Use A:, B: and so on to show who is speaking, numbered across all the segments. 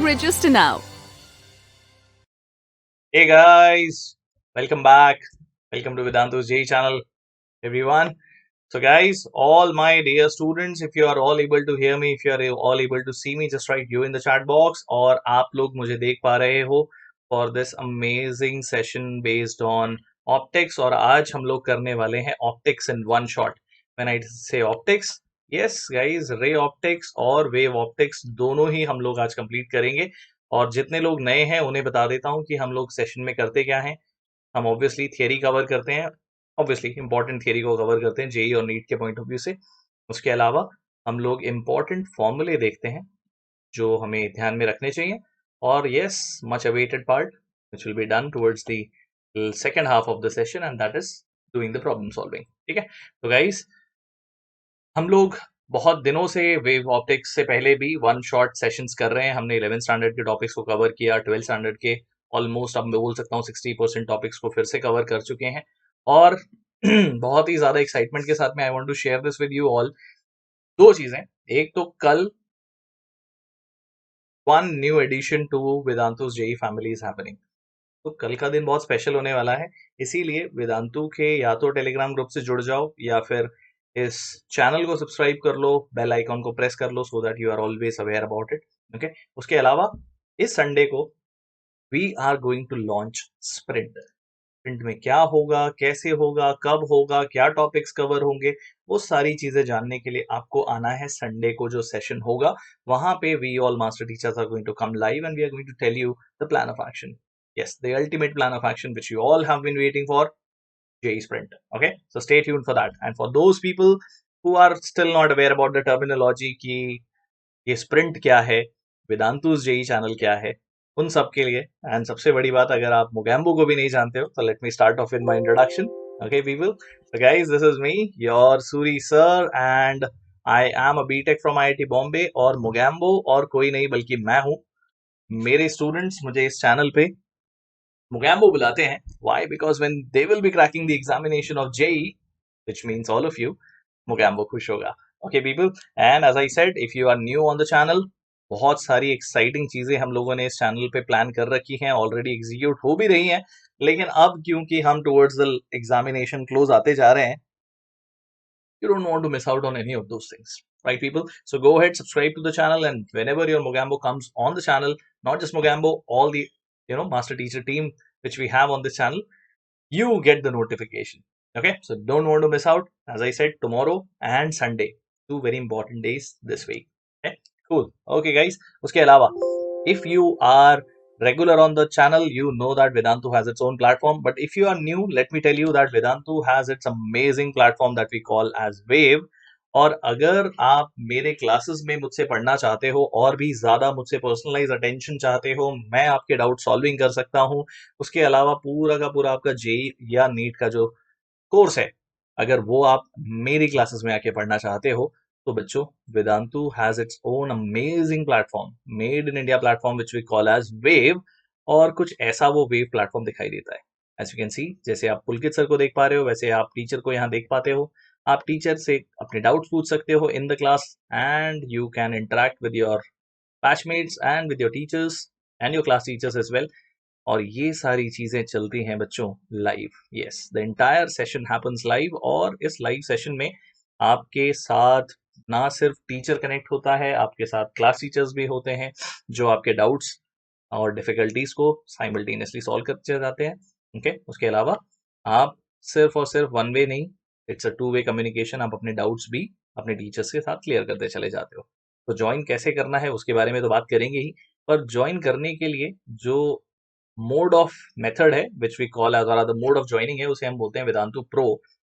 A: Register now.
B: Hey guys, welcome back. Welcome to Vedantu's J channel, everyone. So guys, all my dear students, if you are all able to hear me, if you are all able to see me, just write you in the chat box और आप लोग मुझे देख पा रहे हो for this amazing session based on optics और आज हम लोग करने वाले हैं optics in one shot. When I say optics, yes guys, ray optics और wave optics दोनों ही हम लोग आज कंप्लीट करेंगे और जितने लोग नए हैं उन्हें बता देता हूं कि हम लोग सेशन में करते क्या हैं। हम ऑब्वियसली थियरी कवर करते हैं, ऑब्वियसली इंपॉर्टेंट थियरी को कवर करते हैं जेई और नीट के पॉइंट ऑफ व्यू से। उसके अलावा हम लोग इंपॉर्टेंट फॉर्मूले देखते हैं जो हमें ध्यान में रखने चाहिए और yes, much awaited part which will be done towards the second half of the session and that is doing the problem solving. ठीक है, तो गाइस हम लोग बहुत दिनों से वेव ऑप्टिक्स से पहले भी वन शॉट सेशंस कर रहे हैं। हमने 11th स्टैंडर्ड के टॉपिक्स को कवर किया, 12th स्टैंडर्ड के ऑलमोस्ट, अब मैं बोल सकता हूँ 60% टॉपिक्स को फिर से कवर कर चुके हैं और बहुत ही ज्यादा एक्साइटमेंट के साथ में I want to share this with you all. दो चीजें, एक तो कल one new addition to Vedantu's JEE family is happening, तो कल का दिन बहुत स्पेशल होने वाला है। इसीलिए वेदांतु के या तो टेलीग्राम ग्रुप से जुड़ जाओ या फिर इस चैनल को सब्सक्राइब कर लो, बेल आइकॉन को प्रेस कर लो so that you are always aware about it. Okay, उसके अलावा इस संडे को we are going to launch sprint. Sprint में क्या होगा, कैसे होगा, कब होगा, क्या टॉपिक्स कवर होंगे, वो सारी चीजें जानने के लिए आपको आना है संडे को जो सेशन होगा वहां पे। We all master teachers are going to come live and we are going to tell you the plan of action, yes, the ultimate plan of action which you all have been waiting for, JEE Sprint. Okay, so stay tuned for that. And for those people who are still not aware about the terminology कि ये sprint क्या है, वेदांतुस JEE channel क्या है, उन सब के लिए, एंड सबसे बड़ी बात, अगर आप मोगैम्बो को भी नहीं जानते हो तो let me start of with my introduction. Okay people, so guys, this is me, your Suri sir, and I am a BTech from IIT Bombay और मोगैम्बो और कोई नहीं बल्कि मैं हूँ। मेरे स्टूडेंट्स मुझे इस चैनल पे मोगैम्बो बुलाते हैं। Why? Because when they will be cracking the examination of JEE, which means all of you, Mogambo खुश होगा। Okay people, and as I said, if you are new on the channel, बहुत सारी exciting चीजें हम लोगों ने इस चैनल पे प्लान कर रखी हैं, ऑलरेडी एग्जीक्यूट हो भी रही हैं, लेकिन अब क्योंकि हम टुवर्ड्स द एग्जामिनेशन क्लोज आते जा रहे हैं, you don't want to miss out on any of those things, right people? So go ahead, subscribe to the channel, and whenever your mogambo comes on the channel, not just mogambo, all the master teacher team which we have on this channel, you get the notification. Okay, so don't want to miss out. As I said, tomorrow and Sunday, two very important days this week. Okay, cool. Okay guys, uske alawa, if you are regular on the channel, you know that Vedantu has its own platform. But if you are new, let me tell you that Vedantu has its amazing platform that we call as Wave. और अगर आप मेरे classes में मुझसे पढ़ना चाहते हो और भी ज्यादा मुझसे पर्सनलाइज अटेंशन चाहते हो, मैं आपके डाउट सॉल्विंग कर सकता हूं। उसके अलावा पूरा का पूरा आपका जेई या नीट का जो कोर्स है, अगर वो आप मेरी क्लासेस में आके पढ़ना चाहते हो, तो बच्चों, Vedantu has its own amazing platform, made in India platform which we call as wave. और कुछ ऐसा वो वेव प्लेटफॉर्म दिखाई देता है, एज यू कैन सी। जैसे आप पुलकित सर को देख पा रहे हो, वैसे आप टीचर को यहाँ देख पाते हो। आप टीचर से अपने डाउट्स पूछ सकते हो in the class and you can interact with your batchmates and with your teachers and your class teachers as well. और ये सारी चीजें चलती हैं बच्चों live. Yes, the entire session happens live और इस लाइव सेशन में आपके साथ ना सिर्फ टीचर कनेक्ट होता है, आपके साथ क्लास टीचर्स भी होते हैं जो आपके डाउट्स और डिफिकल्टीज को साइमल्टेनियसली सॉल्व करते जाते हैं। ओके, उसके अलावा आप सिर्फ और सिर्फ वन वे नहीं, it's a two way communication. आप अपने डाउट्स भी अपने टीचर्स के साथ क्लियर करते चले जाते हो। तो ज्वाइन कैसे करना है उसके बारे में तो बात करेंगे ही, पर ज्वाइन करने के लिए जो मोड ऑफ मेथड है which we call as, the mode of joining है, उसे हम बोलते हैं Vedantu pro.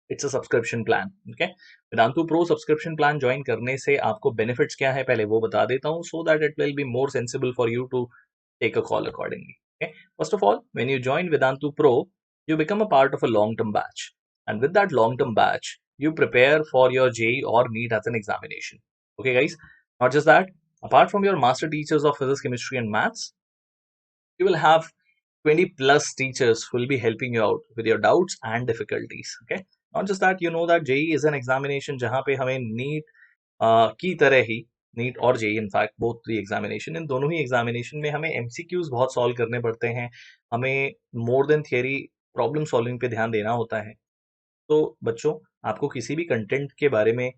B: It's a subscription plan. Okay, Vedantu pro subscription plan join करने से आपको बेनिफिट्स क्या है पहले वो बता देता हूँ, so that it will be more sensible for you to take a call accordingly. Okay, first of all, when you join Vedantu Pro, you become a part of a long-term batch, and with that long-term batch, you prepare for your JEE or NEET as an examination. Okay, guys. Not just that, apart from your master teachers of physics, chemistry, and maths, you will have 20 plus teachers who will be helping you out with your doubts and difficulties. Okay, not just that, you know that JEE is an examination जहाँ पे हमें NEET की तरह ही NEET और JEE in fact both the examination, इन दोनों ही एग्जामिनेशन में हमें एमसीक्यूज बहुत सॉल्व करने पड़ते हैं, हमें more than theory problem solving पे ध्यान देना होता है। तो बच्चों, आपको किसी भी कंटेंट के बारे में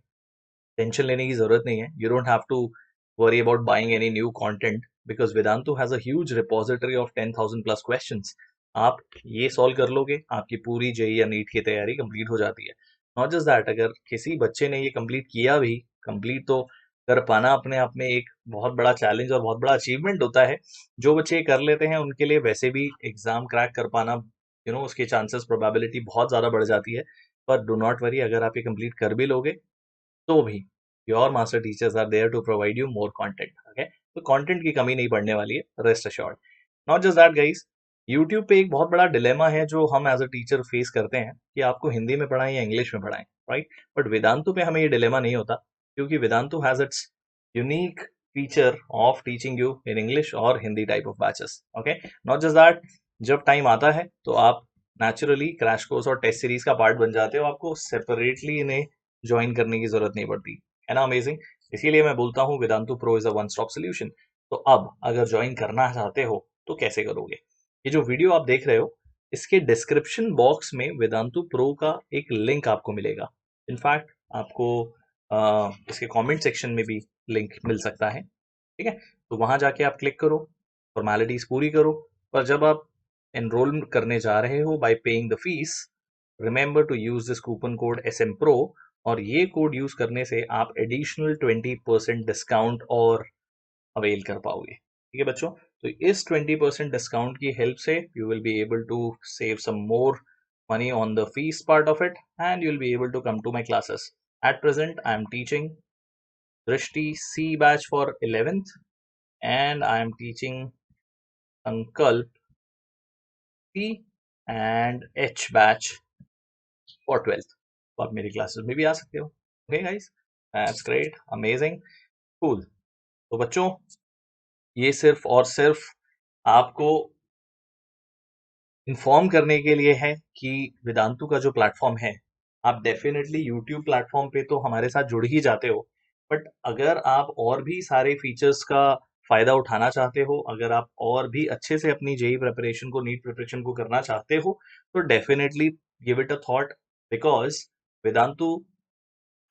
B: टेंशन लेने की जरूरत नहीं है। You don't have to worry about buying any new content because Vedantu has a huge repository of 10,000 plus questions. आप ये सॉल्व कर लोगे, आपकी पूरी जेई या नीट की तैयारी कंप्लीट हो जाती है। नॉट जस्ट दैट, अगर किसी बच्चे ने ये कंप्लीट किया भी, कंप्लीट तो कर पाना अपने आप में एक बहुत बड़ा चैलेंज और बहुत बड़ा अचीवमेंट होता है। जो बच्चे ये कर लेते हैं उनके लिए वैसे भी एग्जाम क्रैक कर पाना, उसके चांसेस, प्रोबेबिलिटी बहुत ज्यादा बढ़ जाती है। पर डू नॉट वरी, अगर आप ये कंप्लीट कर भी लोगे तो भी your master teachers are there to provide you more content. Okay, तो कंटेंट की कमी नहीं पड़ने वाली है, rest assured. Not just that guys, YouTube पे एक बहुत बड़ा डिलेमा है जो हम एज अ टीचर फेस करते हैं कि आपको हिंदी में पढ़ाएं या इंग्लिश में पढ़ाएं, राइट? बट वेदांतु पे हमें ये डिलेमा नहीं होता, क्योंकि Vedantu has its unique feature of teaching you in English और Hindi type of batches. Okay, not just that, जब टाइम आता है तो आप नेचुरली क्रैश कोर्स और टेस्ट सीरीज का पार्ट बन जाते हो, आपको सेपरेटली इन्हें ज्वाइन करने की जरूरत नहीं पड़ती, है ना? अमेजिंग। इसीलिए मैं बोलता हूँ Vedantu pro is a one stop solution. तो अब अगर ज्वाइन करना चाहते हो तो कैसे करोगे? ये जो वीडियो आप देख रहे हो, इसके डिस्क्रिप्शन बॉक्स में वेदांतु प्रो का एक लिंक आपको मिलेगा। इनफैक्ट आपको इसके कमेंट सेक्शन में भी लिंक मिल सकता है, ठीक है? तो वहां जाके आप क्लिक करो, फॉर्मेलिटीज पूरी करो, पर जब आप एनरोल करने जा रहे हो by paying the fees, remember to use this coupon code SMPRO, और ये कोड यूज करने से आप एडिशनल 20% डिस्काउंट और अवेल कर पाओगे, ठीक है बच्चों? तो इस 20% डिस्काउंट की हेल्प से you will be able to save some more money on the fees part of it, and you'll be able to come to my classes. At present, I am teaching Drishti C batch for 11th, and I am teaching Sankalp C and H batch for 12th. तो आप मेरी classes में भी आ सकते हो। Okay guys, that's great, amazing, cool. तो बच्चों, ये सिर्फ और सिर्फ आपको इन्फॉर्म करने के लिए है कि वेदांतु का जो प्लेटफॉर्म है, आप डेफिनेटली यूट्यूब प्लेटफॉर्म पे तो हमारे साथ जुड़ ही जाते हो, बट अगर आप और भी सारे फीचर्स का फायदा उठाना चाहते हो, अगर आप और भी अच्छे से अपनी जेई प्रिपरेशन को, नीट प्रिपरेशन को करना चाहते हो, तो definitely give it a thought, because Vedantu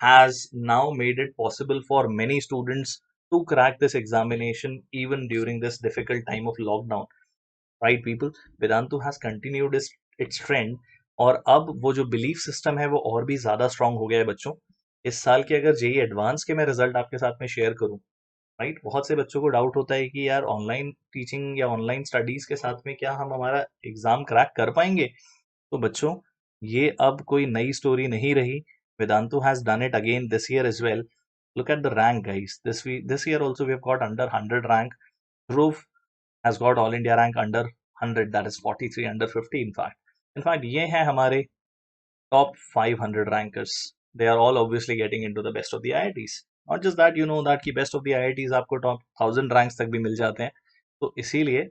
B: has now made it possible for many students to crack this examination even during this difficult time of lockdown, right people? Vedantu has continued its trend, और अब वो जो belief system है वो और भी ज्यादा strong हो गया है बच्चों। इस साल के अगर जेई एडवांस के मैं रिजल्ट आपके साथ में शेयर करूं, राइट, बहुत से बच्चों को डाउट होता है कि यार ऑनलाइन टीचिंग या ऑनलाइन स्टडीज के साथ में क्या हम हमारा एग्जाम क्रैक कर पाएंगे? तो बच्चों, ये अब कोई नई स्टोरी नहीं रही। Vedantu has done it again this year as well. Look at the rank, guys. This year also we have got under 100 rank. Dhruv has got all India rank under 100, that is 43, under 50 in fact. In fact, ये हैं हमारे top 500 rankers. They are all obviously getting into the best of the IITs. Not just that, you know that कि best of the IITs आपको top 1000 ranks तक भी मिल जाते हैं। तो इसीलिए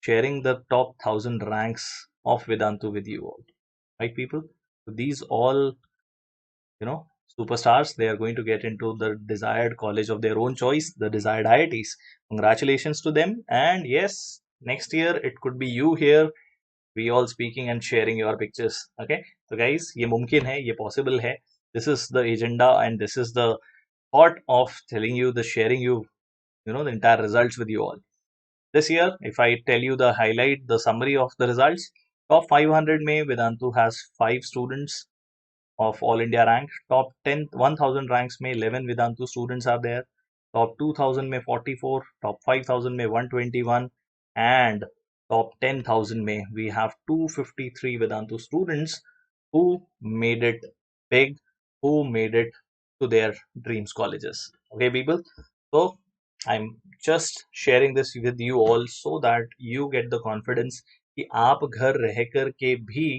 B: sharing the top 1000 ranks of Vedantu with you all, right people? So these all, superstars, they are going to get into the desired college of their own choice, the desired IITs. Congratulations to them. And yes, next year it could be you here, we all speaking and sharing your pictures. Okay, so guys, ये मुमकिन है, ये possible है. This is the agenda and this is the thought of telling you, the sharing you, the entire results with you all. This year, if I tell you the highlight, the summary of the results, top 500 में Vedantu has 5 students of all India rank. Top 10 1000 ranks में 11 Vedantu students are there. Top 2000 में 44, top 5000 में 121, and top 10,000 में we have 253 Vedantu students who made it big, who made it to their dreams colleges. Okay people, so I'm just sharing this with you all so that you get the confidence कि आप घर रहकर के भी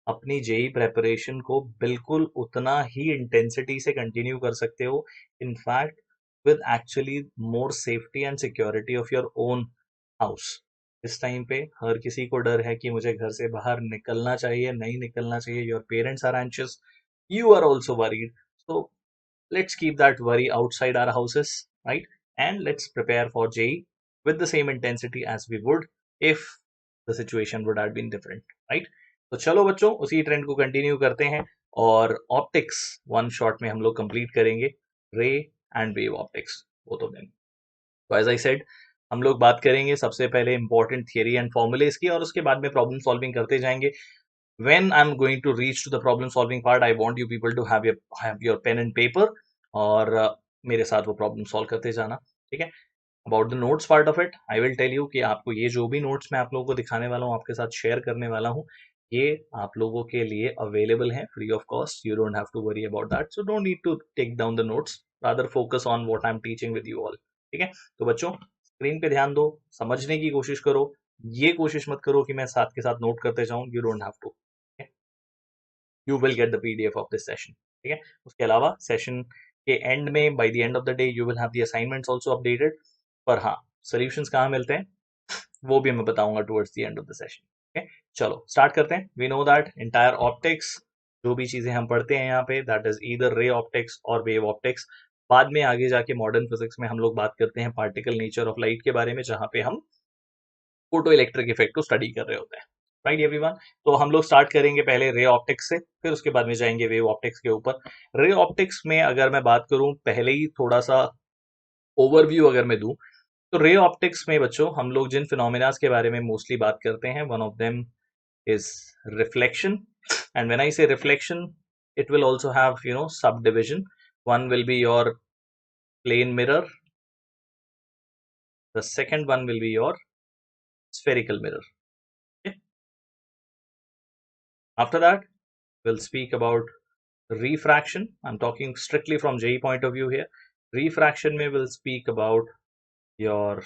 B: अपनी JEE preparation को बिल्कुल उतना ही इंटेंसिटी से कंटिन्यू कर सकते हो, in fact with actually more safety and security of your own house. इस टाइम पे हर किसी को डर है कि मुझे घर से बाहर निकलना चाहिए, नहीं निकलना चाहिए। Your parents are anxious, you are also worried, so let's keep that worry outside our houses, right? And let's prepare for JEE with the same intensity as we would if the situation would have been different, right? तो चलो बच्चों उसी trend को continue करते हैं और optics one shot में हम लोग कंप्लीट करेंगे, रे and wave optics both of them. तो एज आई सेड हम लोग बात करेंगे सबसे पहले इंपॉर्टेंट थियरी एंड फॉर्मुलेस की और उसके बाद में प्रॉब्लम सॉल्विंग करते जाएंगे। When I'm going to reach to the problem solving part, I want you people to have your pen and paper और मेरे साथ वो प्रॉब्लम सॉल्व करते जाना, ठीक है? About the notes part of it I will tell you कि आपको ये जो भी नोट्स मैं आप लोगों को दिखाने वाला हूँ, आपके साथ शेयर करने वाला हूँ, ये आप लोगों के लिए अवेलेबल है free of cost. You don't have to worry about that, so don't need to take down the notes, rather focus on what I am teaching with you all, ठीक है? तो बच्चों स्क्रीन पे ध्यान दो, समझने की कोशिश करो, ये कोशिश मत करो कि मैं साथ के साथ नोट करते जाऊं, you don't have to, you will get the PDF of this session, ठीक है? उसके अलावा सेशन के एंड में by the end of the day you will have the assignments also updated, पर हाँ सॉल्यूशंस कहाँ मिलते हैं वो भी मैं बताऊंगा towards the end of the session, ठीक है? चलो स्टार्ट करते हैं। We know that entire optics जो भी चीजें हम पढ़ते हैं यहाँ पे that is either ray optics और वेव ऑप्टिक्स। बाद में आगे जाके मॉडर्न फिजिक्स में हम लोग बात करते हैं पार्टिकल नेचर ऑफ लाइट के बारे में, जहां पे हम फोटो इलेक्ट्रिक इफेक्ट को स्टडी कर रहे होते हैं, राइट एवरीवन? तो हम लोग स्टार्ट करेंगे पहले रे ऑप्टिक्स से, फिर उसके बाद में जाएंगे वेव ऑप्टिक्स के ऊपर। रे ऑप्टिक्स में अगर मैं बात करूं, पहले ही थोड़ा सा ओवरव्यू अगर मैं दूं, तो रे ऑप्टिक्स में बच्चों हम लोग जिन फिनोमिनास के बारे में मोस्टली बात करते हैं, one of them is reflection, and when I से reflection it will also have subdivision. One will be your plane mirror, the second one will be your spherical mirror, okay? After that we'll speak about refraction. I'm talking strictly from JEE point of view here. Refraction में we'll speak about your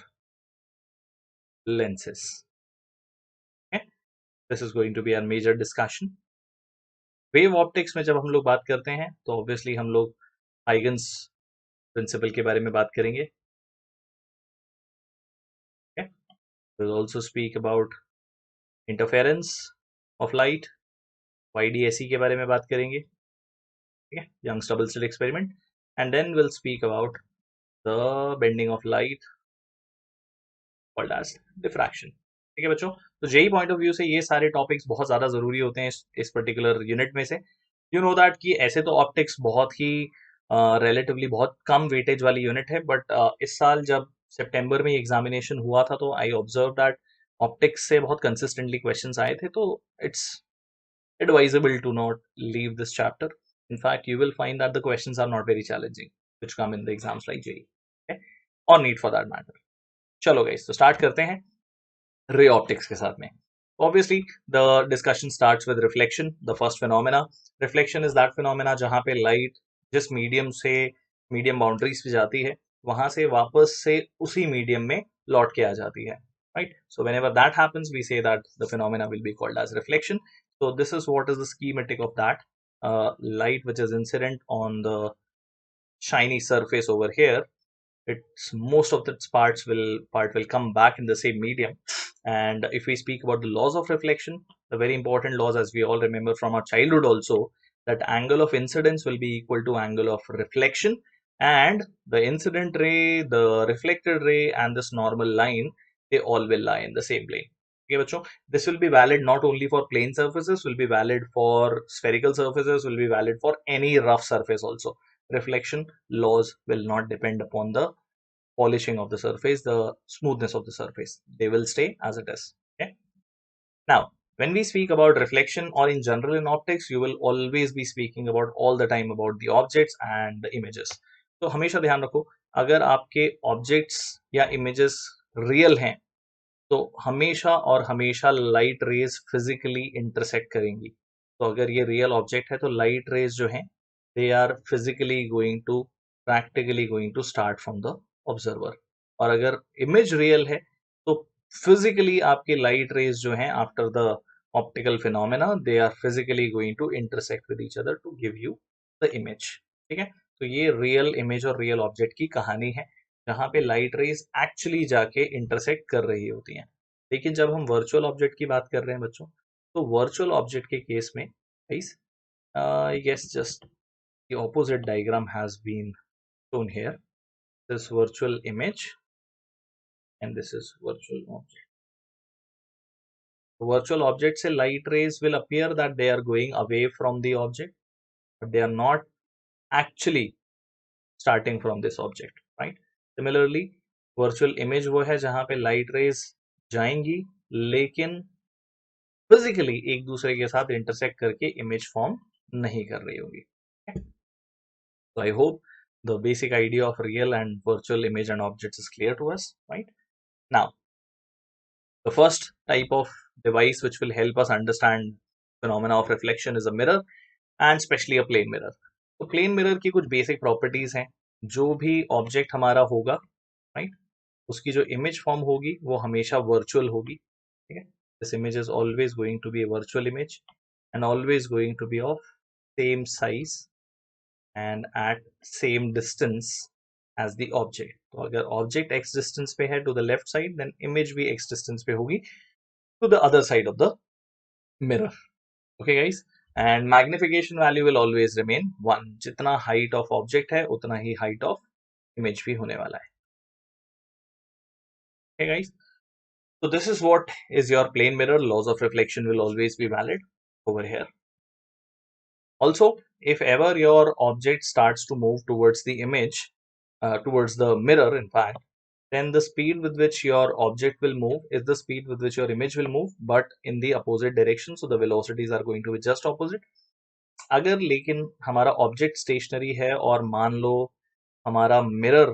B: lenses, okay? This is going to be our major discussion. Wave optics में जब हम लोग बात करते हैं तो obviously हम लोग हाइगन्स प्रिंसिपल के बारे में बात करेंगे, okay? We'll also speak about interference of light, YDSE के बारे में बात करेंगे, ठीक है? Young's double slit experiment, and then will speak about the bending of light called as diffraction, ठीक है बच्चों? तो जेई पॉइंट ऑफ व्यू से ये सारे टॉपिक्स बहुत ज्यादा जरूरी होते हैं इस पर्टिकुलर यूनिट में से। यू नो दैट कि ऐसे तो ऑप्टिक्स बहुत ही रिलेटिवली बहुत कम वेटेज वाली यूनिट है, बट इस साल जब सितंबर में एग्जामिनेशन हुआ था तो आई ऑब्जर्व दैट ऑप्टिक्स से बहुत कंसिस्टेंटली क्वेश्चंस आए थे, तो it's advisable to not leave this chapter. In fact, you will find that the questions are not very challenging which come in the exams like JEE, okay? or NEET for that matter. चलो guys, तो start करते हैं ray optics के साथ में। Obviously, the discussion starts with reflection, the first phenomena. Reflection is that phenomena जहाँ पे light जिस medium से medium boundaries पे जाती है वहां से वापस से उसी medium में लौट के आ जाती है, right? So whenever that happens, we say that the phenomena will be called as reflection. So this is what is the schematic of that. Light which is incident on the shiny surface over here, it's most of its part will come back in the same medium. And if we speak about the laws of reflection, the very important laws as we all remember from our childhood also, that angle of incidence will be equal to angle of reflection, and the incident ray, the reflected ray, and this normal line, they all will lie in the same plane, okay bachcho? This will be valid not only for plane surfaces, will be valid for spherical surfaces, will be valid for any rough surface also. Reflection laws will not depend upon the polishing of the surface, the smoothness of the surface. They will stay as it is, okay? Now, when we speak about reflection or in general in optics, you will always be speaking about all the time about the objects and the images. तो हमेशा ध्यान रखो, अगर आपके objects या images real हैं तो हमेशा और हमेशा लाइट रेज फिजिकली इंटरसेक्ट करेंगी। तो अगर ये रियल ऑब्जेक्ट है तो लाइट रेज जो हैं they are physically going to practically going to start from the observer, और अगर इमेज रियल है तो फिजिकली आपके लाइट रेज जो हैं after the optical phenomena they are physically going to intersect with each other to give you the image, ठीक है? तो ये रियल इमेज और रियल ऑब्जेक्ट की कहानी है जहां पे लाइट रेज एक्चुअली जाके इंटरसेक्ट कर रही होती हैं। लेकिन जब हम वर्चुअल ऑब्जेक्ट की बात कर रहे हैं बच्चों, तो वर्चुअल ऑब्जेक्ट के केस में guys, yes, just the opposite diagram has been shown here. this virtual image and this is virtual object. Virtual object से light rays will appear that they are going away from the object, but they are not actually starting from this object, right? Similarly, virtual image वो है जहां पे light rays जाएंगी लेकिन physically एक दूसरे के साथ intersect करके image form नहीं कर रही होगी. So I hope the basic idea of real and virtual image and objects is clear to us, right? Now, the first type of device which will help us understand phenomena of reflection is a mirror and especially a plane mirror. तो plane mirror की कुछ basic properties हैं. जो भी object हमारा होगा, right? उसकी जो image form होगी वो हमेशा virtual होगी. ठीक है? This image is always going to be a virtual image and always going to be of same size and at same distance as the object. तो अगर object x distance पे है to the left side, then image भी x distance पे होगी to the other side of the mirror. Okay guys, and magnification value will always remain 1. जितना height of object है उतना ही height of image भी होने वाला है. Okay guys, so this is what is your plane mirror. Laws of reflection will always be valid over here. Also, if ever your object starts to move towards the image, towards the mirror in fact, then the speed with which your object will move is the speed with which your image will move, but in the opposite direction. So the velocities are going to be just opposite. अगर लेकिन हमारा object stationary है और मान लो हमारा mirror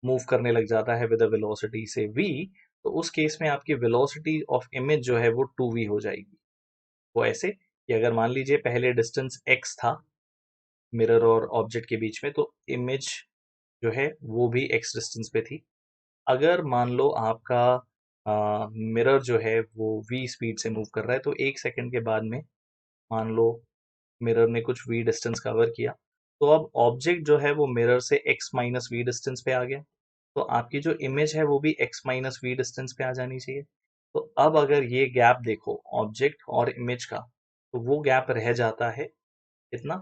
B: move करने लग जाता है with a velocity से v, तो उस केस में आपकी velocity of image जो है वो 2v हो जाएगी. वो ऐसे कि अगर मान लीजिए पहले distance x था मिरर और ऑब्जेक्ट के बीच में, तो इमेज जो है वो भी x डिस्टेंस पे थी. अगर मान लो आपका मिरर जो है वो v स्पीड से मूव कर रहा है, तो 1 सेकंड के बाद में मान लो मिरर ने कुछ v डिस्टेंस कवर किया, तो अब ऑब्जेक्ट जो है वो मिरर से x माइनस वी डिस्टेंस पे आ गया, तो आपकी जो इमेज है वो भी x माइनस वी डिस्टेंस पे आ जानी चाहिए. तो अब अगर ये गैप देखो ऑब्जेक्ट और इमेज का, तो वो गैप रह जाता है इतना.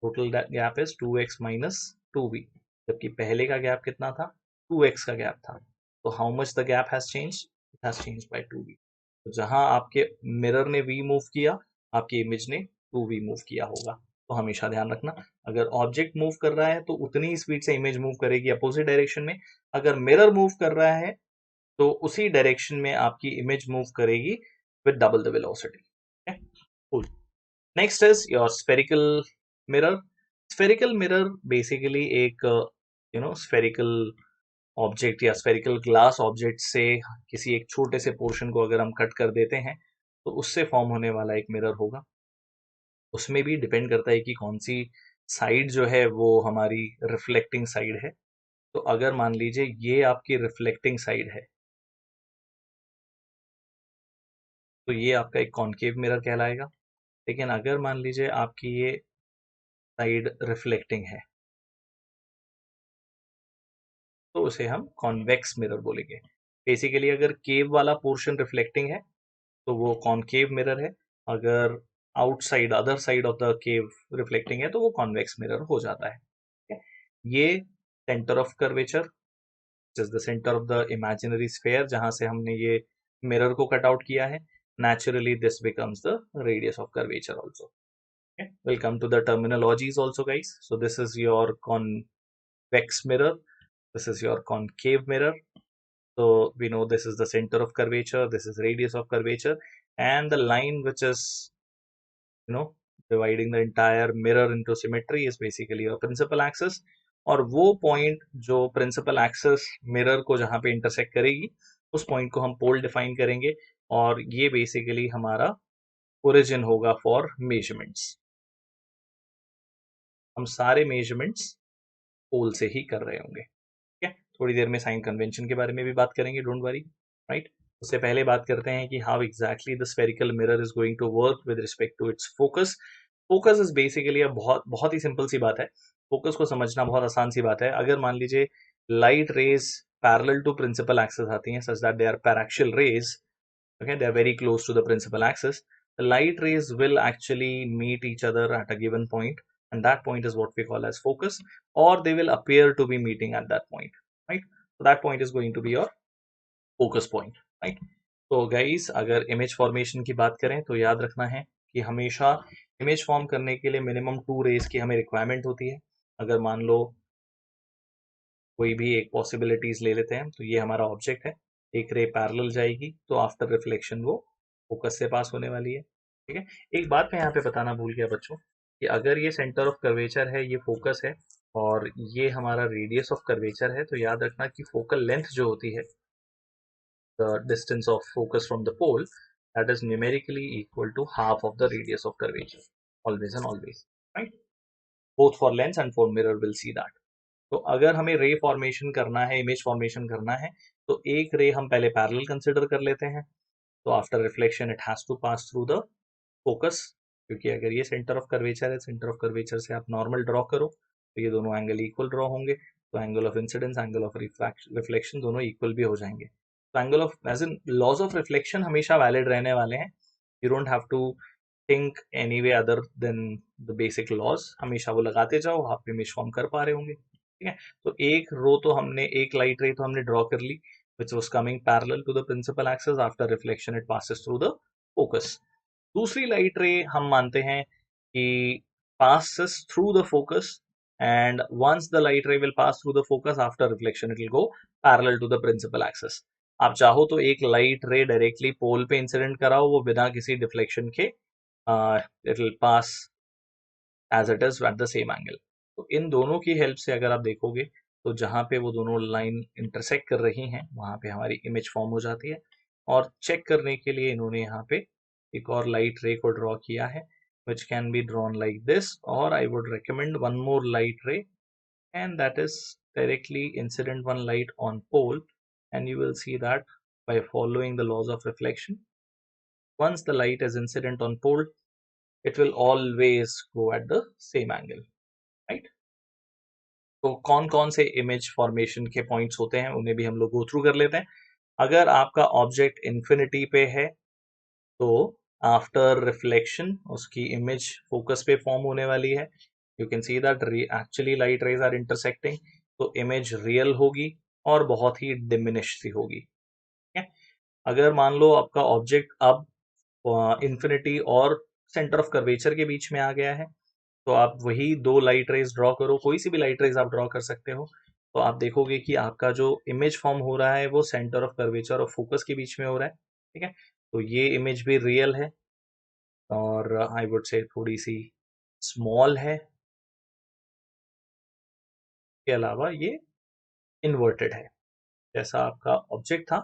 B: Total gap is 2x minus 2v, जबकि पहले का गैप कितना था, 2x का गैप था. तो how much the gap has changed, it has changed by 2v. तो जहां आपके मिरर ने v मूव किया, आपकी इमेज ने 2v मूव किया होगा. तो हमेशा ध्यान रखना, अगर ऑब्जेक्ट मूव कर रहा है तो उतनी ही स्पीड से इमेज मूव करेगी अपोजिट डायरेक्शन में. अगर मिरर मूव कर रहा है तो उसी डायरेक्शन में आपकी इमेज मूव करेगी with double the velocity. Cool. Next is your spherical mirror. Spherical mirror basically एक स्फेरिकल ऑब्जेक्ट या स्फेरिकल ग्लास ऑब्जेक्ट से किसी एक छोटे से पोर्शन को अगर हम कट कर देते हैं तो उससे फॉर्म होने वाला एक मिरर होगा. उसमें भी डिपेंड करता है कि कौन सी साइड जो है वो हमारी रिफ्लेक्टिंग साइड है. तो अगर मान लीजिए ये आपकी रिफ्लेक्टिंग साइड है, तो ये आपका एक कॉनकेव मिरर कहलाएगा. लेकिन अगर मान लीजिए आपकी ये साइड रिफ्लेक्टिंग है, तो उसे हम कॉन्वेक्स मिरर बोलेंगे. बेसिकली अगर केव वाला पोर्शन रिफ्लेक्टिंग है तो वो कॉनकेव मिरर है. अगर outside other side of the cave reflecting है तो वो कॉन्वेक्स मिरर हो जाता है. ये centre of curvature is the centre of the imaginary sphere जहां से हमने ये मिरर को कट आउट किया है. Naturally this becomes the radius of curvature also. Okay, we'll come to the terminologies also guys. So this is your convex mirror, this is your concave mirror. So we know this is the center of curvature, this is radius of curvature, and the line which is dividing the entire mirror into symmetry is basically your principal axis. और वो point जो principal axis mirror को जहां पे intersect करेगी उस point को हम पोल डिफाइन करेंगे, और ये बेसिकली हमारा ओरिजिन होगा फॉर मेजरमेंट्स. हम सारे मेजरमेंट्स पोल से ही कर रहे होंगे. ठीक है, थोड़ी देर में साइन कन्वेंशन के बारे में भी बात करेंगे, डोंट वरी. राइट, उससे पहले बात करते हैं कि how exactly the spherical mirror is going to work with respect to its focus. Focus is basically बहुत ही सिंपल सी बात है. फोकस को समझना बहुत आसान सी बात है. अगर मान लीजिए light rays parallel to principal axis आती हैं such that they are paraxial rays, okay, they are very close to the principal axis, the light rays will actually meet each other at a given point, and that point is what we call as focus, or they will appear to be meeting at that point. Right? So that point is going to be your focus point, right? तो guys अगर image formation की बात करें तो याद रखना है कि हमेशा इमेज फॉर्म करने के लिए मिनिमम 2 रेज की हमें रिक्वायरमेंट होती है। अगर मान लो कोई भी एक पॉसिबिलिटीज ले लेते हैं, तो ये हमारा ऑब्जेक्ट है, एक रे पैरेलल जाएगी तो आफ्टर रिफ्लेक्शन वो फोकस से पास होने वाली है। ठीक है, एक बात मैं यहाँ पे बताना भूल गया बच्चों कि अगर ये सेंटर ऑफ कर्वेचर है, ये फोकस है और ये हमारा रेडियस ऑफ कर्वेचर है, तो याद रखना कि फोकल लेंथ जो होती है, the distance of focus from the pole, that is numerically equal to half of the radius of curvature, always and always, right? Both for lens and for mirror will see that. तो अगर हमें रे formation करना है, image formation करना है, तो एक रे हम पहले पैरेलल कंसिडर कर लेते हैं, तो after reflection it has to pass through the focus, क्योंकि अगर ये सेंटर ऑफ कर्वेचर है, सेंटर ऑफ कर्वेचर से आप नॉर्मल ड्रॉ करो तो ये दोनों एंगल इक्वल ड्रॉ होंगे, तो angle of incidence, angle of reflection दोनों इक्वल भी हो जाएंगे। तो angle of as in laws of reflection हमेशा वैलिड रहने वाले हैं, you don't have to think any way other than the basic laws, हमेशा वो लगाते जाओ, आप इमेज फॉर्म कर पा रहे होंगे। ठीक है, तो एक रो तो हमने, एक लाइट रे तो हमने ड्रॉ कर ली which was coming parallel to the principal axis, after reflection it passes through the focus। दूसरी लाइट रे हम मानते हैं कि passes through the focus, and once the light ray will pass through the focus, after reflection it will go parallel to the principal axis। आप चाहो तो एक लाइट रे डायरेक्टली पोल पे इंसिडेंट कराओ, वो बिना किसी डिफ्लेक्शन के it will pass as it is at the same angle. तो इन दोनों की हेल्प से अगर आप देखोगे तो जहां पे वो दोनों लाइन इंटरसेक्ट कर रही हैं, वहां पे हमारी इमेज फॉर्म हो जाती है। और चेक करने के लिए इन्होंने यहाँ पे एक और लाइट रे को ड्रॉ किया है, which can be drawn like this, or I would recommend one more light ray, and that is directly incident one light on pole, and you will see that by following the laws of reflection, once the light is incident on pole, it will always go at the same angle, right? तो कौन कौन से image formation के points होते हैं उन्हें भी हम लोग गो थ्रू कर लेते हैं। अगर आपका ऑब्जेक्ट इन्फिनिटी पे है तो आफ्टर रिफ्लेक्शन उसकी इमेज फोकस पे फॉर्म होने वाली है, you can see that actually light rays are intersecting, तो इमेज रियल होगी और बहुत ही डिमिनिश सी होगी। अगर मान लो आपका ऑब्जेक्ट अब इन्फिनिटी और सेंटर ऑफ कर्वेचर के बीच में आ गया है, तो आप वही दो लाइट रेज ड्रॉ करो, कोई सी भी लाइट रेज आप ड्रॉ कर सकते हो, तो आप देखोगे कि आपका जो इमेज फॉर्म हो रहा है वो सेंटर ऑफ कर्वेचर और फोकस के बीच में हो रहा है। ठीक है, तो ये इमेज भी रियल है और आई वुड से थोड़ी सी स्मॉल है, के अलावा ये इन्वर्टेड है, जैसा आपका ऑब्जेक्ट था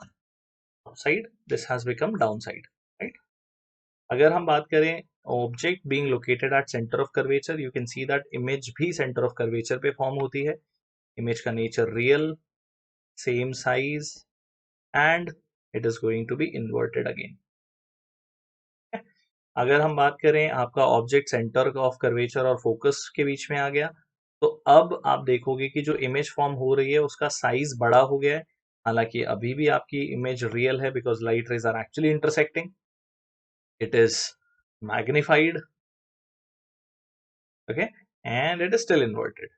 B: side, this has become down side, right? अगर हम बात करें object being located at centre of curvature, you can see that image भी सेंटर ऑफ कर्वेचर पे फॉर्म होती है, इमेज का nature real, same size, and it is going to be inverted again. अगर हम बात करें आपका ऑब्जेक्ट सेंटर ऑफ कर्वेचर और फोकस के बीच में आ गया, तो अब आप देखोगे कि जो इमेज फॉर्म हो रही है उसका साइज बड़ा हो गया है, हालांकि अभी भी आपकी इमेज रियल है because light rays are actually intersecting, it is magnified, okay, and it is still inverted.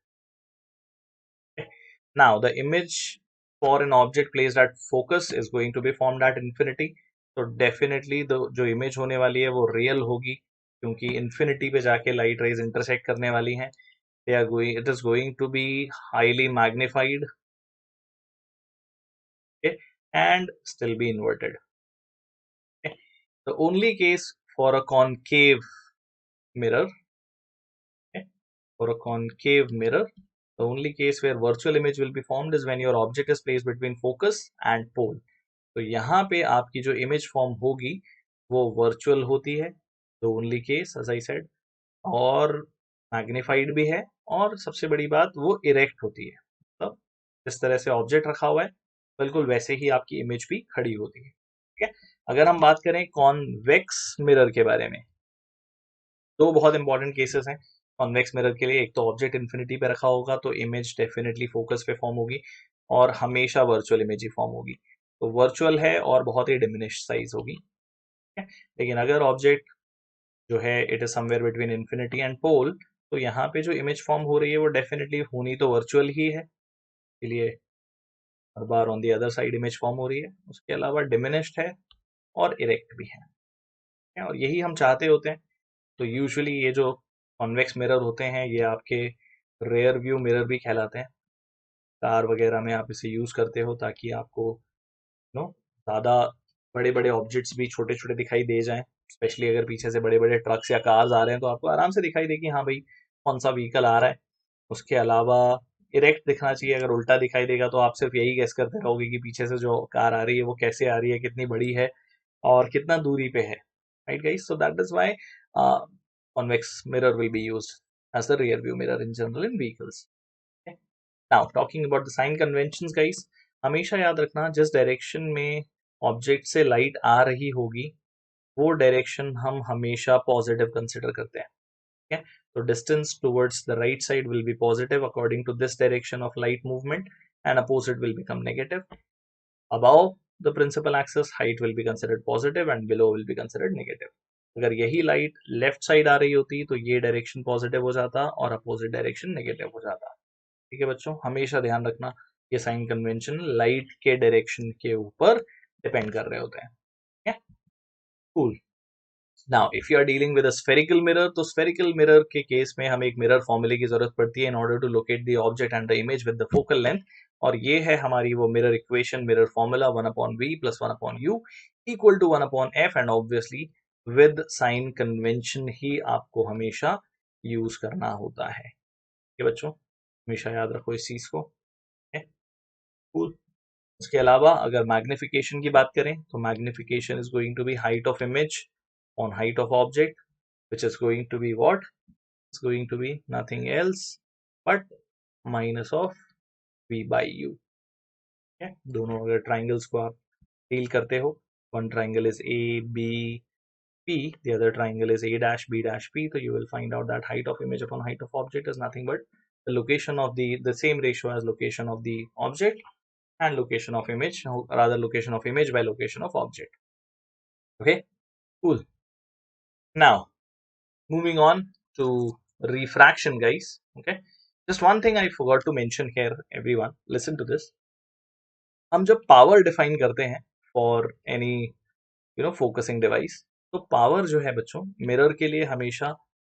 B: Okay. Now the image for an object placed at focus is going to be formed at infinity, तो definitely जो image होने वाली है वो real होगी, क्योंकि infinity पे जाके light rays intersect करने वाली हैं, it is going to be highly magnified, okay, and still be inverted. Okay. The only case for a concave mirror, okay, for a concave mirror, the only case where virtual image will be formed is when your object is placed between focus and pole। तो यहाँ पे आपकी जो image form होगी वो virtual होती है, the only case as I said, और magnified भी है, और सबसे बड़ी बात वो erect होती है, मतलब जिस तरह से ऑब्जेक्ट रखा हुआ है बिल्कुल वैसे ही आपकी इमेज भी खड़ी होती है। ठीक है, अगर हम बात करें कॉन्वेक्स मिरर के बारे में, दो बहुत इंपॉर्टेंट केसेस हैं कॉन्वेक्स मिरर के लिए। एक तो ऑब्जेक्ट इन्फिनिटी पे रखा होगा तो इमेज डेफिनेटली फोकस पे फॉर्म होगी और हमेशा वर्चुअल इमेज ही फॉर्म होगी, तो वर्चुअल है और बहुत ही डिमिनिश साइज होगी। लेकिन अगर ऑब्जेक्ट जो है it is somewhere between infinity and pole, तो यहाँ पे जो इमेज फॉर्म हो रही है वो डेफिनेटली होनी तो वर्चुअल ही है, इसलिए हर बार on the other side image form हो रही है। उसके अलावा डिमिनिश्ड है और इरेक्ट भी है और यही हम चाहते होते हैं। तो यूजुअली ये जो कॉन्वेक्स मिरर होते हैं ये आपके रेयर व्यू मिरर भी कहलाते हैं। कार वगैरह में आप इसे यूज करते हो ताकि आपको नो ज़्यादा बड़े बड़े ऑब्जेक्ट्स भी छोटे छोटे दिखाई दे जाएं। स्पेशली अगर पीछे से बड़े बड़े ट्रक्स या कार्स आ रहे हैं तो आपको आराम से दिखाई दे कि हाँ भाई कौन सा व्हीकल आ रहा है। उसके अलावा इरेक्ट दिखना चाहिए। अगर उल्टा दिखाई देगा तो आप सिर्फ यही गेस करते रहोगे कि पीछे से जो कार आ रही है वो कैसे आ रही है, कितनी बड़ी है और कितना दूरी पे है। Right guys, so that is why convex mirror will be used as the rear view mirror in general in vehicles. Okay? Now talking about the sign conventions guys, हमेशा याद रखना जिस डायरेक्शन में ऑब्जेक्ट से लाइट आ रही होगी वो direction हम हमेशा पॉजिटिव कंसिडर करते हैं। ठीक है, तो distance towards the right side will be positive according to this direction of light movement and opposite will become negative. above the principal axis height will be considered positive and below will be considered negative. अगर यही light left side आ रही होती तो ये direction positive हो जाता और opposite direction negative हो जाता। ठीक है बच्चों, हमेशा ध्यान रखना ये साइन कन्वेंशन लाइट के डायरेक्शन के ऊपर डिपेंड कर रहे होते हैं। Cool. Now if you are dealing with a spherical mirror, तो स्फेरिकल मिरर के केस में हमें एक मिरर फॉर्मूले की जरूरत पड़ती है in order to locate the object and the image with the focal length. और ये है हमारी वो mirror equation, mirror formula 1/v + 1/u equal to 1/f and obviously with sign convention ही आपको हमेशा यूज करना होता है। ये बच्चों हमेशा याद रखो इस चीज को। कूल। उसके अलावा अगर मैग्निफिकेशन की बात करें तो magnification is going to be height of image on height of object, which is going to be what? It's going to be nothing else but minus of v by u. Okay? दोनों अगर triangles को आप deal करते हो, one triangle is a b p, the other triangle is a dash b dash p, so you will find out that height of image upon height of object is nothing but the location of the same ratio as location of the object and location of image, rather location of image by location of object. Okay, cool. Now moving on to refraction guys. Okay, just one thing I forgot to mention here, everyone listen to this. हम जब power define करते हैं for any focusing device, तो power जो है बच्चों mirror के लिए हमेशा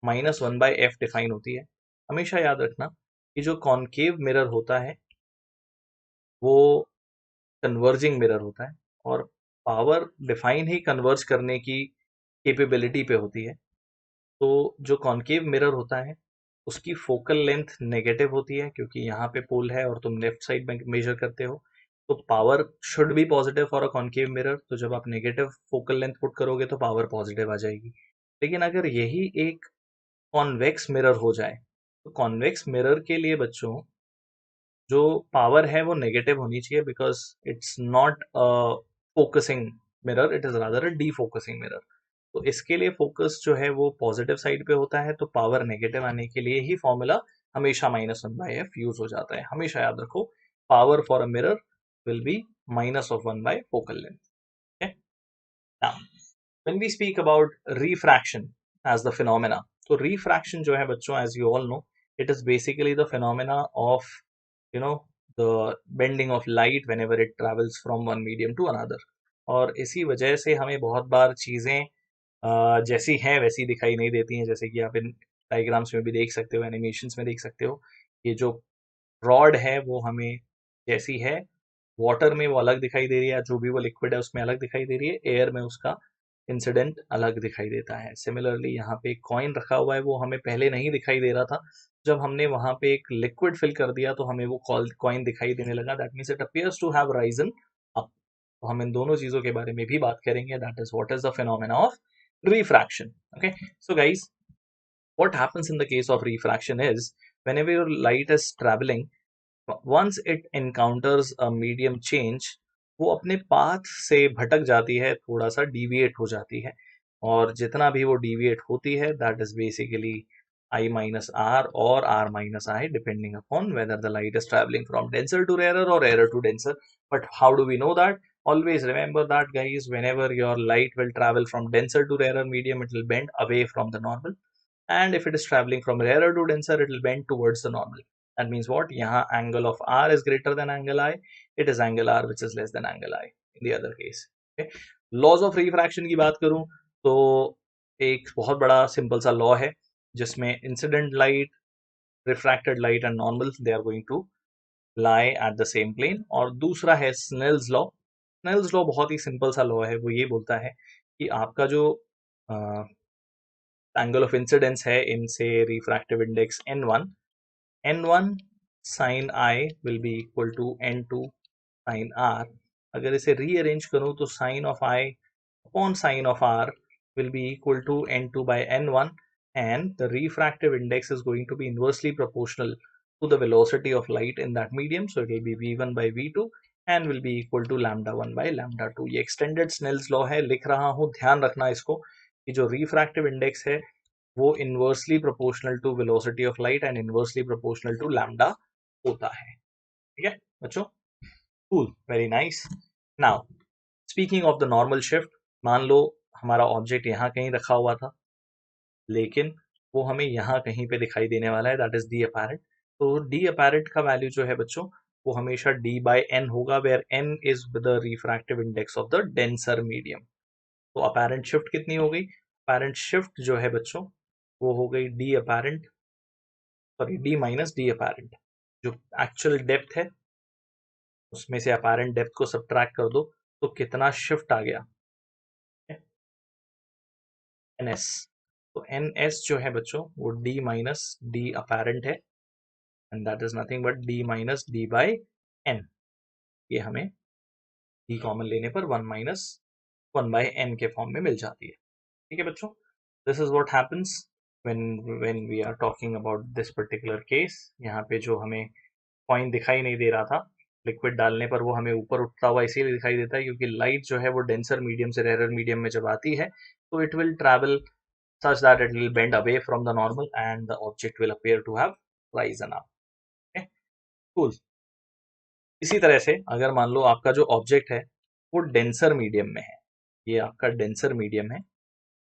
B: -1/f डिफाइन होती है। हमेशा याद रखना कि जो कॉनकेव मिरर होता है वो कन्वर्जिंग मिरर होता है और पावर डिफाइन ही कन्वर्ज करने की कैपेबिलिटी पे होती है। तो जो कॉनकेव मिरर होता है उसकी फोकल लेंथ नेगेटिव होती है क्योंकि यहाँ पे पोल है और तुम लेफ्ट साइड में मेजर करते हो, तो power should be positive for a concave mirror. तो जब आप नेगेटिव फोकल लेंथ पुट करोगे तो पावर पॉजिटिव आ जाएगी। लेकिन अगर यही एक कॉन्वेक्स मिरर हो जाए तो कॉन्वेक्स मिरर के लिए बच्चों जो पावर है वो नेगेटिव होनी चाहिए because it's not a focusing mirror, it is rather a D focusing mirror. तो इसके लिए फोकस जो है वो पॉजिटिव साइड पे होता है, तो पावर नेगेटिव आने के लिए ही फॉर्मूला हमेशा -1/f यूज हो जाता है। हमेशा याद रखो power for a mirror will be -1 by focal length. Okay? Now, when we speak about refraction as the phenomena, तो refraction जो है बच्चों as you all know, it is basically the phenomena of you know the bending of light whenever it travels from one medium to another. और इसी वजह से हमें बहुत बार चीजें जैसी हैं वैसी दिखाई नहीं देती हैं, जैसे कि आप इन डायग्राम्स में भी देख सकते हो, एनिमेशंस में देख सकते हो। ये जो रॉड है वो हमें जैसी है वाटर में वो अलग दिखाई दे रही है, जो भी वो लिक्विड है उसमें अलग दिखाई दे रही है, एयर में उसका इंसिडेंट अलग दिखाई देता है। सिमिलरली यहाँ पे एक कॉइन रखा हुआ है, वो हमें पहले नहीं दिखाई दे रहा था, जब हमने वहां पे एक लिक्विड फिल कर दिया तो हमें वो कॉइन दिखाई देने लगा। That means it appears to have risen up. तो हम इन दोनों चीजों के बारे में भी बात करेंगे। That is what is the phenomena of refraction. Okay, so guys, what happens in the case of refraction is whenever your light is traveling, once it encounters a medium change, वो अपने पाथ से भटक जाती है, थोड़ा सा deviate हो जाती है, और जितना भी वो डिविएट होती है that is basically I minus R or R minus I depending upon whether the light is traveling from denser to rarer or rarer to denser. But how do we know that? Always remember that guys, whenever your light will travel from denser to rarer medium, it will bend away from the normal, and if it is traveling from rarer to denser, it will bend towards the normal. That means what? यहाँ angle of R is greater than angle I. It is angle R which is less than angle I in the other case. Okay? Laws of refraction की बात करूं तो एक बहुत बड़ा simple सा law है जिसमें incident light, refracted light and normal they are going to lie at the same plane. और दूसरा है स्नेल्स लॉ. स्नेल्स लॉ बहुत ही सिंपल सा लॉ है. वो ये बोलता है कि आपका जो एंगल ऑफ इंसिडेंस है इन से refractive index n1 sin I will be equal to n2 sin R. अगर इसे रीअरेंज करूं तो sin of I upon sin of R will be equal to n2 by n1, and the refractive index is going to be inversely proportional to the velocity of light in that medium, so it will be v1 by v2 and will be equal to lambda 1 by lambda 2. ये extended Snell's law है, लिख रहा हूं, ध्यान रखना इसको कि जो refractive index है वो inversely proportional to velocity of light and inversely proportional to lambda होता है. ठीक है बच्चों? Cool, very nice. Now speaking of the normal shift, मान लो हमारा ऑब्जेक्ट यहाँ कहीं रखा हुआ था लेकिन वो हमें यहाँ कहीं पे दिखाई देने वाला है, दैट इज डी अपैरेंट. तो डी अपैरेंट का वैल्यू जो है बच्चों वो हमेशा डी बाई एन होगा, where N is the refractive index of the denser medium. तो अपैरेंट शिफ्ट कितनी हो गई? अपैरेंट शिफ्ट जो है बच्चों वो हो गई D apparent, sorry D minus D apparent. जो एक्चुअल डेप्थ है उसमें से अपैरेंट डेप्थ को सब्ट्रैक्ट कर दो तो कितना शिफ्ट आ गया? NS. तो NS जो है बच्चों वो D माइनस D अपैरेंट है and that is nothing but D minus D by N. ये हमें D कॉमन लेने पर 1 माइनस 1 बाई N के फॉर्म में मिल जाती है. ठीक है बच्चों, this is what happens when we are talking about this particular case. यहाँ पे जो हमें पॉइंट दिखाई नहीं दे रहा था लिक्विड डालने पर वो हमें ऊपर उठता हुआ इसीलिए दिखाई देता है क्योंकि लाइट जो है वो डेंसर मीडियम से रेयर मीडियम में जब आती है तो it will travel such that it will bend away from the normal and the object will appear to have risen up. Okay? Cool. इसी तरह से अगर मान लो आपका जो ऑब्जेक्ट है वो डेंसर मीडियम में है, ये आपका डेंसर मीडियम है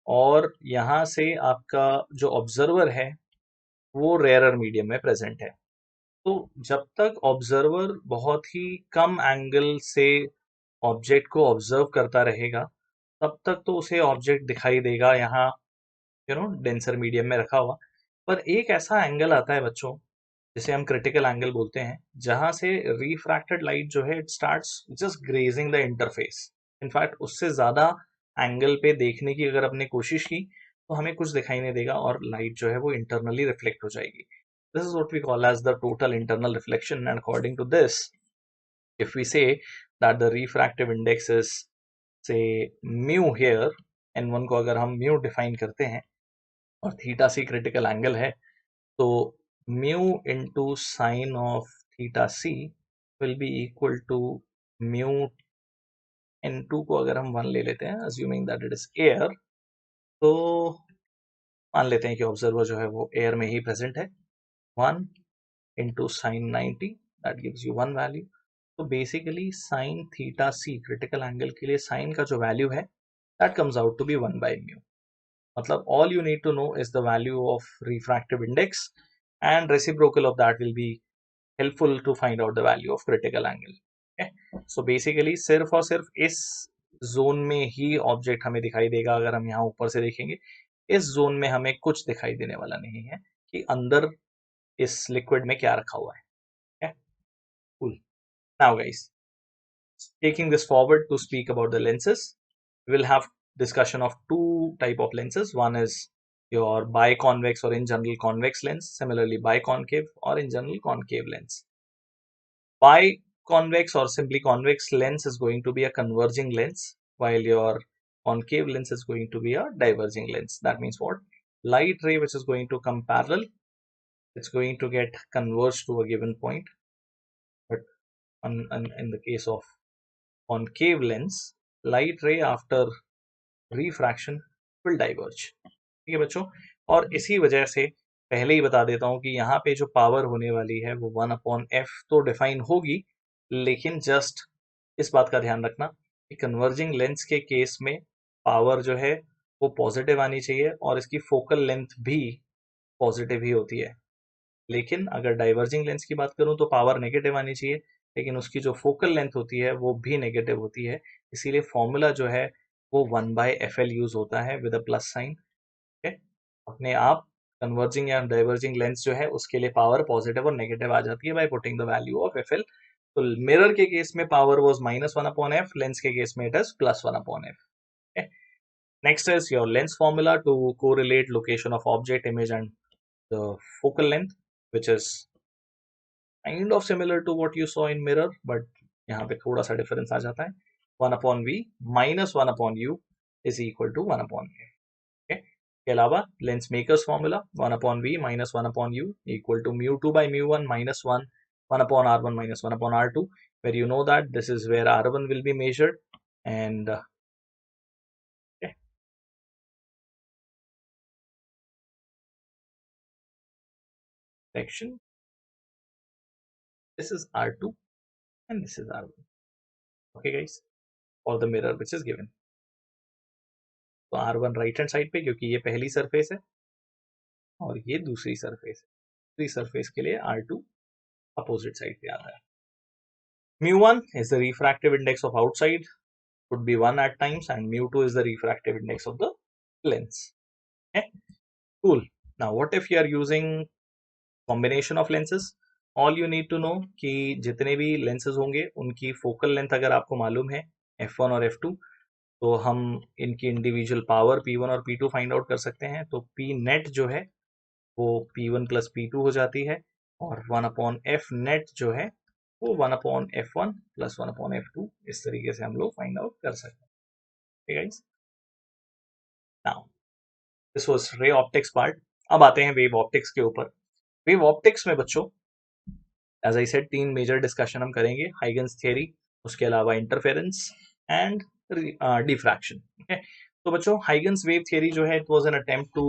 B: और यहाँ से आपका जो ऑब्जर्वर है वो रेयरर मीडियम में प्रेजेंट है. तो जब तक ऑब्जर्वर बहुत ही कम एंगल से ऑब्जेक्ट को ऑब्जर्व करता रहेगा तब तक तो उसे ऑब्जेक्ट दिखाई देगा यहाँ डेंसर मीडियम में रखा हुआ. पर एक ऐसा एंगल आता है बच्चों जिसे हम क्रिटिकल एंगल बोलते हैं जहां से रिफ्रैक्टेड लाइट जो है it starts just grazing the interface. In fact उससे ज्यादा एंगल पे देखने की अगर आपने कोशिश की तो हमें कुछ दिखाई नहीं देगा और लाइट जो है वो इंटरनली रिफ्लेक्ट हो जाएगी. This is what we call as the total internal reflection and according to this if we say that the refractive index is say mu here, n1 को अगर हम mu डिफाइन करते हैं और थीटा सी क्रिटिकल एंगल है तो mu into sine of theta C will be equal to mu n2 को अगर हम 1 ले लेते हैं assuming that it is air, तो मान लेते हैं कि ऑब्जर्वर जो है वो एयर में ही प्रेजेंट है. 1 into sine 90 that gives you 1 value. तो basically sine theta C critical angle के लिए साइन का जो वैल्यू है that comes out to be 1 by mu. मतलब all you need to know is the value of refractive index and reciprocal of that will be helpful to find out the value of critical angle. Okay? So basically सिर्फ और सिर्फ इस zone में ही object हमें दिखाई देगा. अगर हम यहाँ ऊपर से देखेंगे इस जोन में हमें कुछ दिखाई देने वाला नहीं है कि अंदर इस लिक्विड में क्या रखा हुआ है. Okay? Cool. Now guys, taking this forward to speak about the lenses, we will have discussion of two type of lenses. One is your biconvex or in general convex lens, similarly biconcave or in general concave lens. Biconvex or simply convex lens is going to be a converging lens while your concave lens is going to be a diverging lens. That means what? Light ray which is going to come parallel, it's going to get converged to a given point, but in the case of concave lens, light ray after refraction will diverge. ठीक है बच्चों, और इसी वजह से पहले ही बता देता हूं कि यहाँ पे जो पावर होने वाली है वो 1/f तो डिफाइन होगी, लेकिन जस्ट इस बात का ध्यान रखना कि कन्वर्जिंग लेंस के केस में पावर जो है वो पॉजिटिव आनी चाहिए और इसकी फोकल लेंथ भी पॉजिटिव ही होती है. लेकिन अगर डाइवर्जिंग लेंस की बात करूं तो पावर नेगेटिव आनी चाहिए, लेकिन उसकी जो फोकल लेंथ होती है वो भी नेगेटिव होती है, इसीलिए फॉर्मूला जो है वो 1/FL यूज होता है विद अ प्लस साइन। अपने आप कन्वर्जिंग या डाइवर्जिंग लेंस जो है उसके लिए पावर पॉजिटिव और नेगेटिव आ जाती है by putting the value of FL। तो मिरर के केस में पावर वाज -1/f, लेंस के केस में it is +1/f। Next is your lens formula to correlate location of object, image and the focal length, which is kind of similar to what you saw in mirror, but यहाँ पे थोड़ा सा difference आ जाता है। 1/v minus 1/u is equal to 1/a। Okay? के अलावा lens makers formula 1/v minus 1/u equal to mu2 by mu1 minus 1/r1 minus 1/r2, where you know that this is where r1 will be measured and okay, section, this is r2 and this is r1। Okay guys, for the mirror which is given, तो r1 right hand side पे क्योंकि ये पहली surface है और ये दूसरी surface है, दूसरी सरफेस के लिए r2 अपोजिट साइड पे आता है। mu1 is the refractive index of outside, could be 1 at times, and mu2 is the refractive index of the lens। Okay, cool। Now what if you are using combination of lenses? All you need to know कि जितने भी lenses होंगे उनकी focal length अगर आपको मालूम है f1 और f2, तो हम इनकी इंडिविजुअल पावर P1 और P2 फाइंड आउट कर सकते हैं। तो P नेट जो है वो P1 प्लस P2 हो जाती है और 1/f नेट जो है वो 1/f1 प्लस 1/f2, इस तरीके से हम लोग फाइंड आउट कर सकते हैं। Now this was ray optics part. अब आते हैं वेव ऑप्टिक्स के ऊपर। वेव ऑप्टिक्स में बच्चों as I said 3 major discussion हम करेंगे, हाइगन्स थ्योरी, उसके अलावा इंटरफेरेंस एंड डिफ्रैक्शन। तो बच्चों हाइगन्स वेव थ्योरी जो है it was an attempt to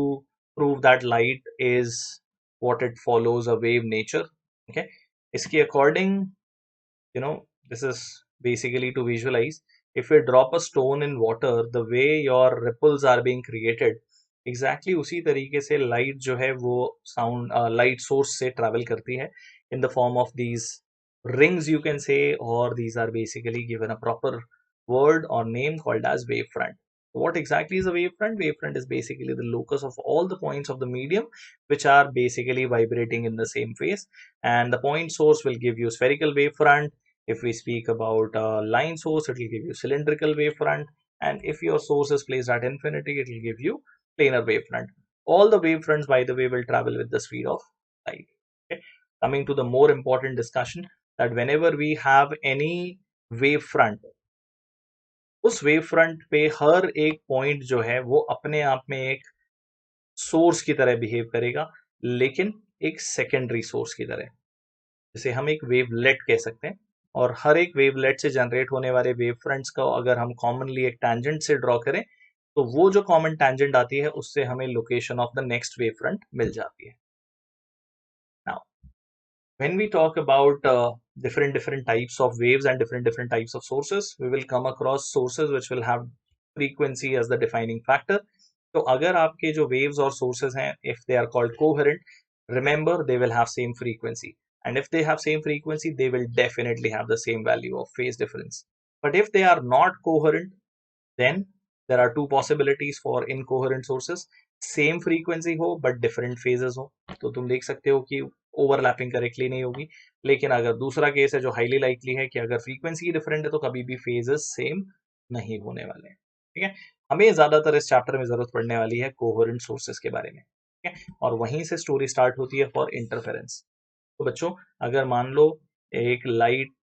B: prove that light is what it follows a wave nature. Okay, इसके according you know this is basically to visualize, if we drop a stone in water, the way your ripples are being created, exactly उसी तरीके से light जो है वो sound light source से travel करती है in the form of these rings you can say, or these are basically given a proper word or name called as wavefront। What exactly is a wavefront? Wavefront is basically the locus of all the points of the medium which are basically vibrating in the same phase, and the point source will give you spherical wavefront. If we speak about a line source, it will give you cylindrical wavefront, and if your source is placed at infinity, it will give you planar wavefront. All the wavefronts, by the way, will travel with the speed of light। Okay? Coming to the more important discussion, that whenever we have any wavefront, उस wavefront पे हर एक point जो है वो अपने आप में एक source की तरह behave करेगा, लेकिन एक secondary source की तरह, जिसे हम एक वेवलेट कह सकते हैं। और हर एक वेवलेट से जनरेट होने वाले वेव फ्रंट्स को अगर हम कॉमनली एक टैंजेंट से ड्रॉ करें तो वो जो कॉमन टैंजेंट आती है उससे हमें location of the next wave front मिल जाती है। Now when we talk about different types of waves and different types of sources, we will come across sources which will have frequency as the defining factor। तो अगर आपके जो waves और sources हैं, if they are called coherent, remember they will have same frequency, and if they have same frequency they will definitely have the same value of phase difference। But if they are not coherent, then there are two possibilities for incoherent sources, same frequency हो but different phases हो, तो तुम देख सकते हो कि overlapping correctly नहीं होगी। लेकिन अगर दूसरा केस है जो हाईली लाइकली है कि अगर फ्रीक्वेंसी डिफरेंट है तो कभी भी फेजेस सेम नहीं होने वाले हैं। ठीक है, हमें ज्यादातर इस चैप्टर में जरूरत पड़ने वाली है कोहेरेंट सोर्सेस के बारे में। ठीक है, और वहीं से स्टोरी स्टार्ट होती है फॉर इंटरफेरेंस। तो बच्चों अगर मान लो एक लाइट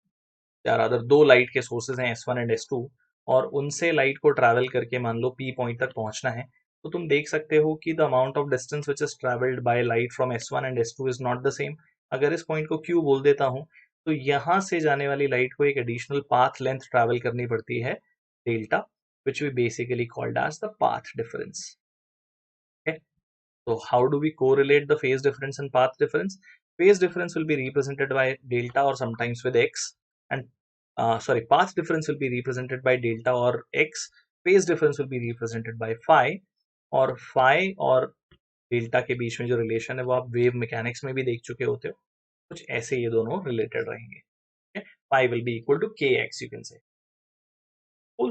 B: या अदर दो लाइट के सोर्सेज हैं S1 एंड S2, और उनसे लाइट को ट्रैवल करके मान लो P पॉइंट तक पहुंचना है, तो तुम देख सकते हो कि the amount of distance which is travelled by light from S1 and S2 is not the same. अगर इस पॉइंट को Q बोल देता हूं तो यहां से जाने वाली लाइट को एक एडिशनल पाथ लेंथ ट्रैवल करनी पड़ती है delta, which we basically called as the path difference। Okay? So how do we correlate the phase difference and path difference? Phase difference will be represented by delta or sometimes with x, and path difference will be represented by delta or x, phase difference will be represented by phi, or phi or delta के बीच में जो relation है वो आप wave mechanics में भी देख चुके होते हो, कुछ ऐसे ये दोनों रिलेटेड रहेंगे. Phi will be equal to kx, you can say. Cool.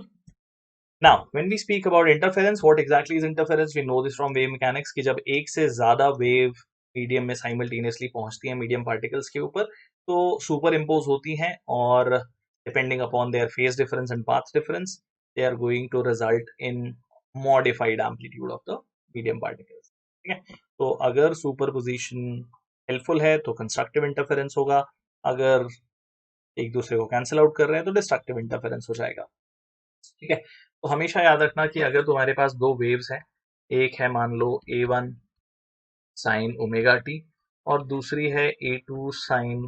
B: Now, when we speak about interference, what exactly is interference? We know this from wave mechanics कि जब एक से ज्यादा वेव मीडियम में साइमल्टेनियसली पहुंचती हैं मीडियम पार्टिकल्स के ऊपर, तो सुपर इम्पोज होती हैं, और depending upon their phase difference and path difference, they are going to result in modified amplitude of the medium particles. ठीक है, तो अगर सुपरपोजिशन हेल्पफुल है तो कंस्ट्रक्टिव इंटरफेरेंस होगा, अगर एक दूसरे को कैंसिल आउट कर रहे हैं तो डिस्ट्रक्टिव इंटरफेरेंस हो जाएगा. ठीक है, तो हमेशा याद रखना कि अगर तुम्हारे पास दो वेव्स हैं, एक है मान लो A1 साइन ओमेगा टी और दूसरी है A2 sine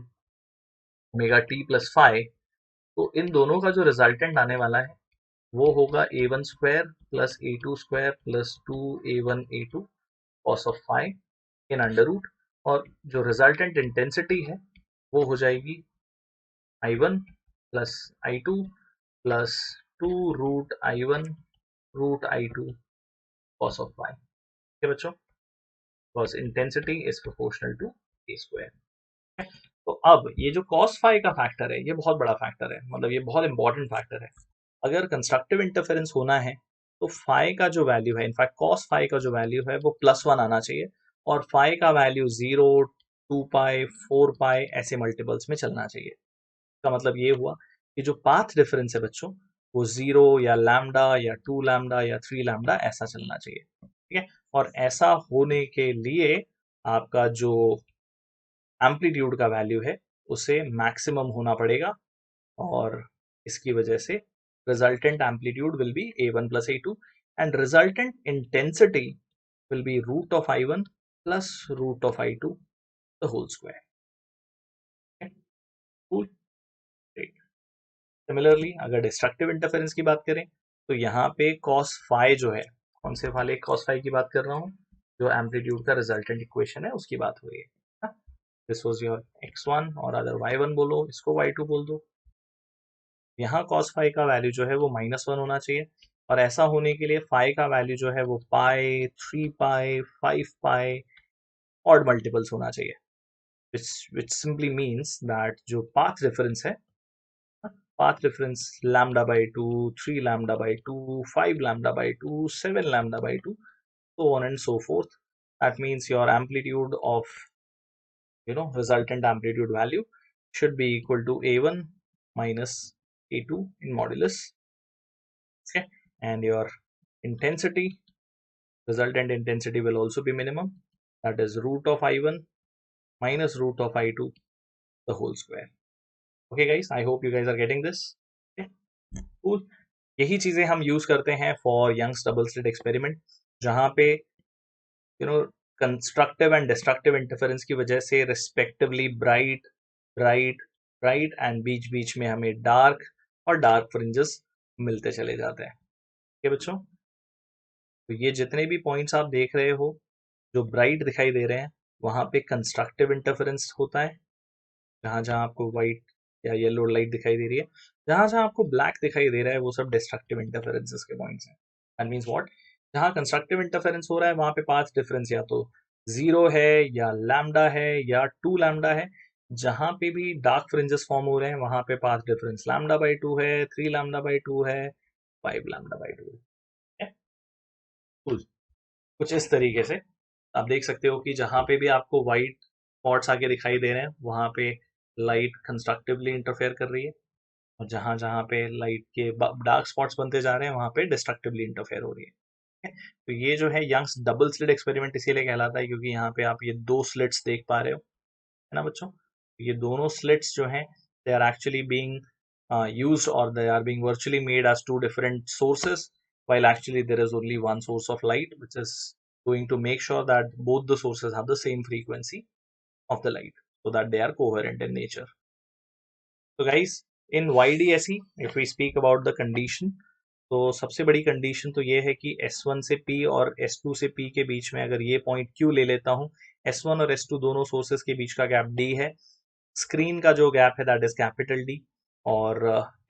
B: omega T plus phi, तो इन दोनों का जो रिजल्टेंट आने वाला है वो होगा A1 square plus A2 square plus 2A1 A2 cos of phi in under root, और जो रिजल्टेंट इंटेंसिटी है वो हो जाएगी I1 plus I2 plus 2 root I1 root I2 cos of y. ठीक है बच्चों, because intensity is proportional to a square. तो अब ये जो cos phi का फैक्टर है ये बहुत बड़ा फैक्टर है, मतलब ये बहुत इंपॉर्टेंट फैक्टर है. अगर कंस्ट्रक्टिव इंटरफेरेंस होना है तो phi का जो वैल्यू है, इनफैक्ट cos phi का जो वैल्यू है वो +1 आना चाहिए, और phi का वैल्यू 0, 2 पाई, 4 पाई ऐसे मल्टीपल्स में चलना चाहिए. इसका मतलब ये हुआ कि जो पाथ डिफरेंस है बच्चों वो 0 या लैम्डा या 2 लैम्डा या 3 लैम्डा ऐसा चलना चाहिए. ठीक है, और ऐसा होने के लिए आपका जो एम्पलीट्यूड का वैल्यू है उसे मैक्सिमम होना पड़ेगा, और इसकी वजह से resultant amplitude will be A1 plus A2 and resultant intensity will be root of I1 plus root of I2 the whole square. Okay? Cool. Great. Similarly, अगर डिस्ट्रक्टिव इंटरफेरेंस की बात करें तो यहाँ पे cos phi जो है, कौन से वाले cos phi की बात कर रहा हूँ, जो एम्पलीट्यूड का रिजल्टेंट इक्वेशन है उसकी बात हो रही है. दिस वाज योर x1, और अगर y1 बोलो इसको y2 बोल दो. यहाँ cos phi का वैल्यू जो है वो -1 होना चाहिए, और ऐसा होने के लिए phi का वैल्यू जो है वो पाई, 3 पाई, 5 पाई ऑड मल्टीपल्स होना चाहिए, which simply means that जो पाथ डिफरेंस है, path difference lambda by 2, 3 lambda by 2, 5 lambda by 2, 7 lambda by 2, so on and so forth. That means your amplitude of, resultant amplitude value should be equal to A1 minus A2 in modulus. Okay, and your intensity, resultant intensity will also be minimum. That is root of I1 minus root of I2 the whole square. Okay guys, I hope you guys are getting this. Okay, cool. यही चीजें हम use करते हैं for Young's double slit experiment, जहां पे constructive and destructive interference की वजह से respectively bright, bright, bright and बीच बीच में हमें डार्क और डार्क फ्रिंजेस मिलते चले जाते हैं. ठीक है बच्चों, तो ये जितने भी पॉइंट्स आप देख रहे हो जो ब्राइट दिखाई दे रहे हैं वहां पे कंस्ट्रक्टिव इंटरफेरेंस होता है, जहां जहां आपको व्हाइट या येलो लाइट दिखाई दे रही है, जहां जहां आपको ब्लैक दिखाई दे रहा है वो सब डिस्ट्रक्टिव इंटरफेरेंसेस के पॉइंट्स हैं. दैट मींस व्हाट, जहां कंस्ट्रक्टिव इंटरफेरेंस हो रहा है वहां पे पाथ डिफरेंस या तो 0 है या लैम्डा है या 2 लैम्डा है. जहां पे भी डार्क फ्रिंजेस फॉर्म हो रहे हैं वहां पे पाथ डिफरेंस लैम्डा बाई 2 है, 3 लैम्डा बाई 2 है, 5 लैम्डा बाई 2 है. कुछ इस तरीके से आप देख सकते हो कि जहां पे भी आपको व्हाइट स्पॉट्स आके दिखाई दे रहे हैं वहां पे लाइट कंस्ट्रक्टिवली इंटरफेयर कर रही है, और जहां जहां पे लाइट के डार्क स्पॉट्स बनते जा रहे हैं वहां पे डिस्ट्रक्टिवली इंटरफेयर हो रही है. तो ये जो है यंग्स डबल स्लिट एक्सपेरिमेंट इसीलिए कहलाता है क्योंकि यहाँ पे आप ये दो स्लिट्स देख पा रहे हो, है ना बच्चों. ये दोनों स्लिट्स जो हैं they are actually being used, or they are being virtually made as two different sources, while actually there is only one source of light which is going to make sure that both the sources have the same frequency of the light so that they are coherent in nature. So guys, in YDSE if we speak about the condition, तो सबसे बड़ी condition तो ये है कि S1 से P और S2 से P के बीच में अगर ये पॉइंट Q ले लेता हूँ, S1 और S2 दोनों सोर्सेस के बीच का गैप D है, स्क्रीन का जो गैप है दैट इज कैपिटल D, और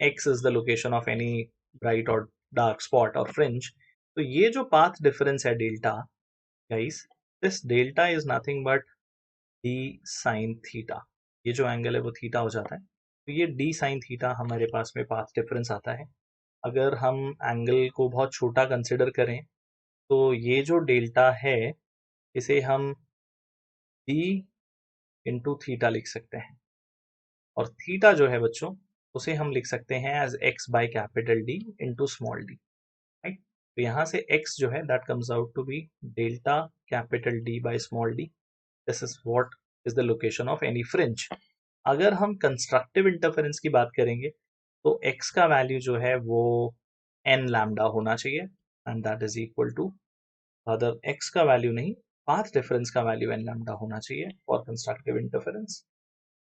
B: X is the location of any bright और डार्क स्पॉट और फ्रिंज. तो ये जो पाथ डिफरेंस है delta guys, this delta is nothing but D sine theta. ये जो एंगल है वो थीटा हो जाता है, तो ये डी साइन थीटा हमारे पास में पाथ डिफरेंस आता है। अगर हम एंगल को बहुत छोटा कंसिडर करें तो ये जो डेल्टा है इसे हम डी इंटू थीटा लिख सकते हैं, और थीटा जो है बच्चों उसे हम लिख सकते हैं as X by capital D into small D, right. तो यहाँ से x जो है that comes out to be delta capital D by small d। This is what is the location of any fringe. अगर हम कंस्ट्रक्टिव इंटरफेरेंस की बात करेंगे तो x का वैल्यू जो है वो n लैम्डा होना चाहिए, and that is equal to, other x का वैल्यू नहीं, पाथ डिफरेंस का वैल्यू n लैम्डा होना चाहिए फॉर कंस्ट्रक्टिव इंटरफेरेंस।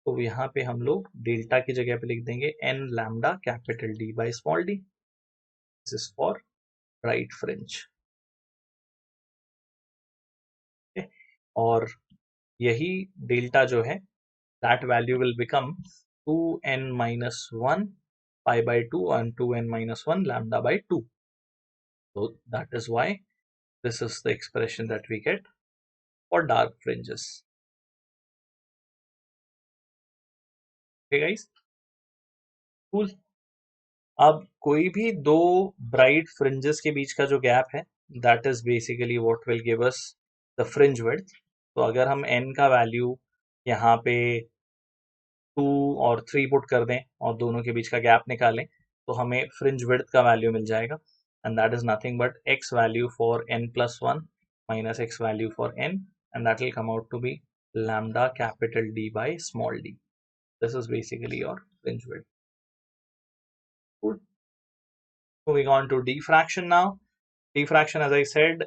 B: तो यहाँ पे हम लोग डेल्टा की जगह पे लिख देंगे n lambda capital D by small d। This is for right fringe. और यही डेल्टा जो है that value will become 2n minus 1 pi by 2 and 2n minus 1 lambda by 2. So that is why this is the expression that we get for dark fringes. Okay guys, cool. अब कोई भी दो bright fringes के बीच का जो gap है that is basically what will give us the fringe width. तो अगर हम n का वैल्यू यहाँ पे 2 और 3 पुट कर दें और दोनों के बीच का गैप निकालें तो हमें फ्रिंज विड्थ का वैल्यू मिल जाएगा, and that is nothing but x value for n plus 1 minus x value for n, and that will come out to be lambda capital D by small d. This is basically your fringe width. Cool. Moving on to diffraction now. Diffraction, as I said,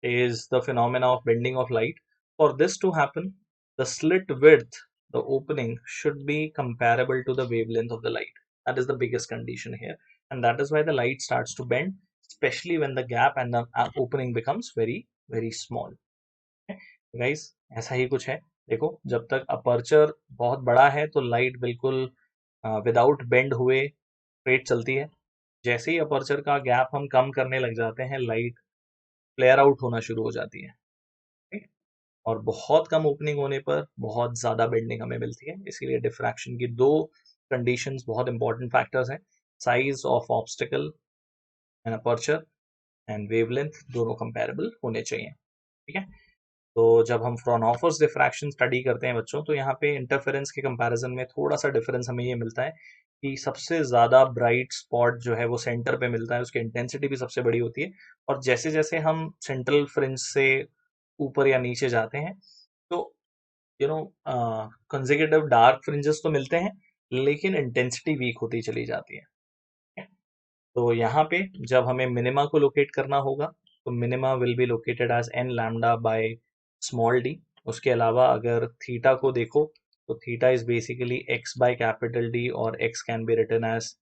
B: is the phenomena of bending of light. For this to happen, the slit width, the opening, should be comparable to the wavelength of the light. That is the biggest condition here, and that is why the light starts to bend, especially when the gap and the opening becomes very very small. Guys, ऐसा ही कुछ है। देखो, जब तक aperture बहुत बड़ा है तो लाइट बिल्कुल विदाउट बेंड हुए स्ट्रेट चलती है। जैसे ही अपर्चर का गैप हम कम करने लग जाते हैं, लाइट फ्लेयर आउट होना शुरू हो जाती है, और बहुत कम ओपनिंग होने पर बहुत ज़्यादा बेंडिंग हमें मिलती है। इसीलिए डिफ्रैक्शन की दो कंडीशंस बहुत इंपॉर्टेंट फैक्टर्स हैं, size of obstacle and aperture and wavelength, दोनों कंपैरेबल होने चाहिए, ठीक है। तो जब हम फ्राउनहोफर्स डिफ्रैक्शन स्टडी करते हैं बच्चों, तो यहाँ पे इंटरफेरेंस के कंपैरिजन में थोड़ा सा डिफरेंस हमें ये मिलता है कि सबसे ज़्यादा ब्राइट स्पॉट जो है वो सेंटर पे मिलता है, उसकी इंटेंसिटी भी सबसे बड़ी होती है, और जैसे जैसे हम सेंट्रल फ्रिंज से ऊपर या नीचे जाते हैं तो you know consecutive dark fringes तो मिलते हैं, लेकिन इंटेंसिटी वीक होती चली जाती है। तो यहाँ पे जब हमें मिनिमा को लोकेट करना होगा तो minima will be located as n lambda by small d। उसके अलावा अगर थीटा को देखो तो theta is basically x by capital D, और x can be written as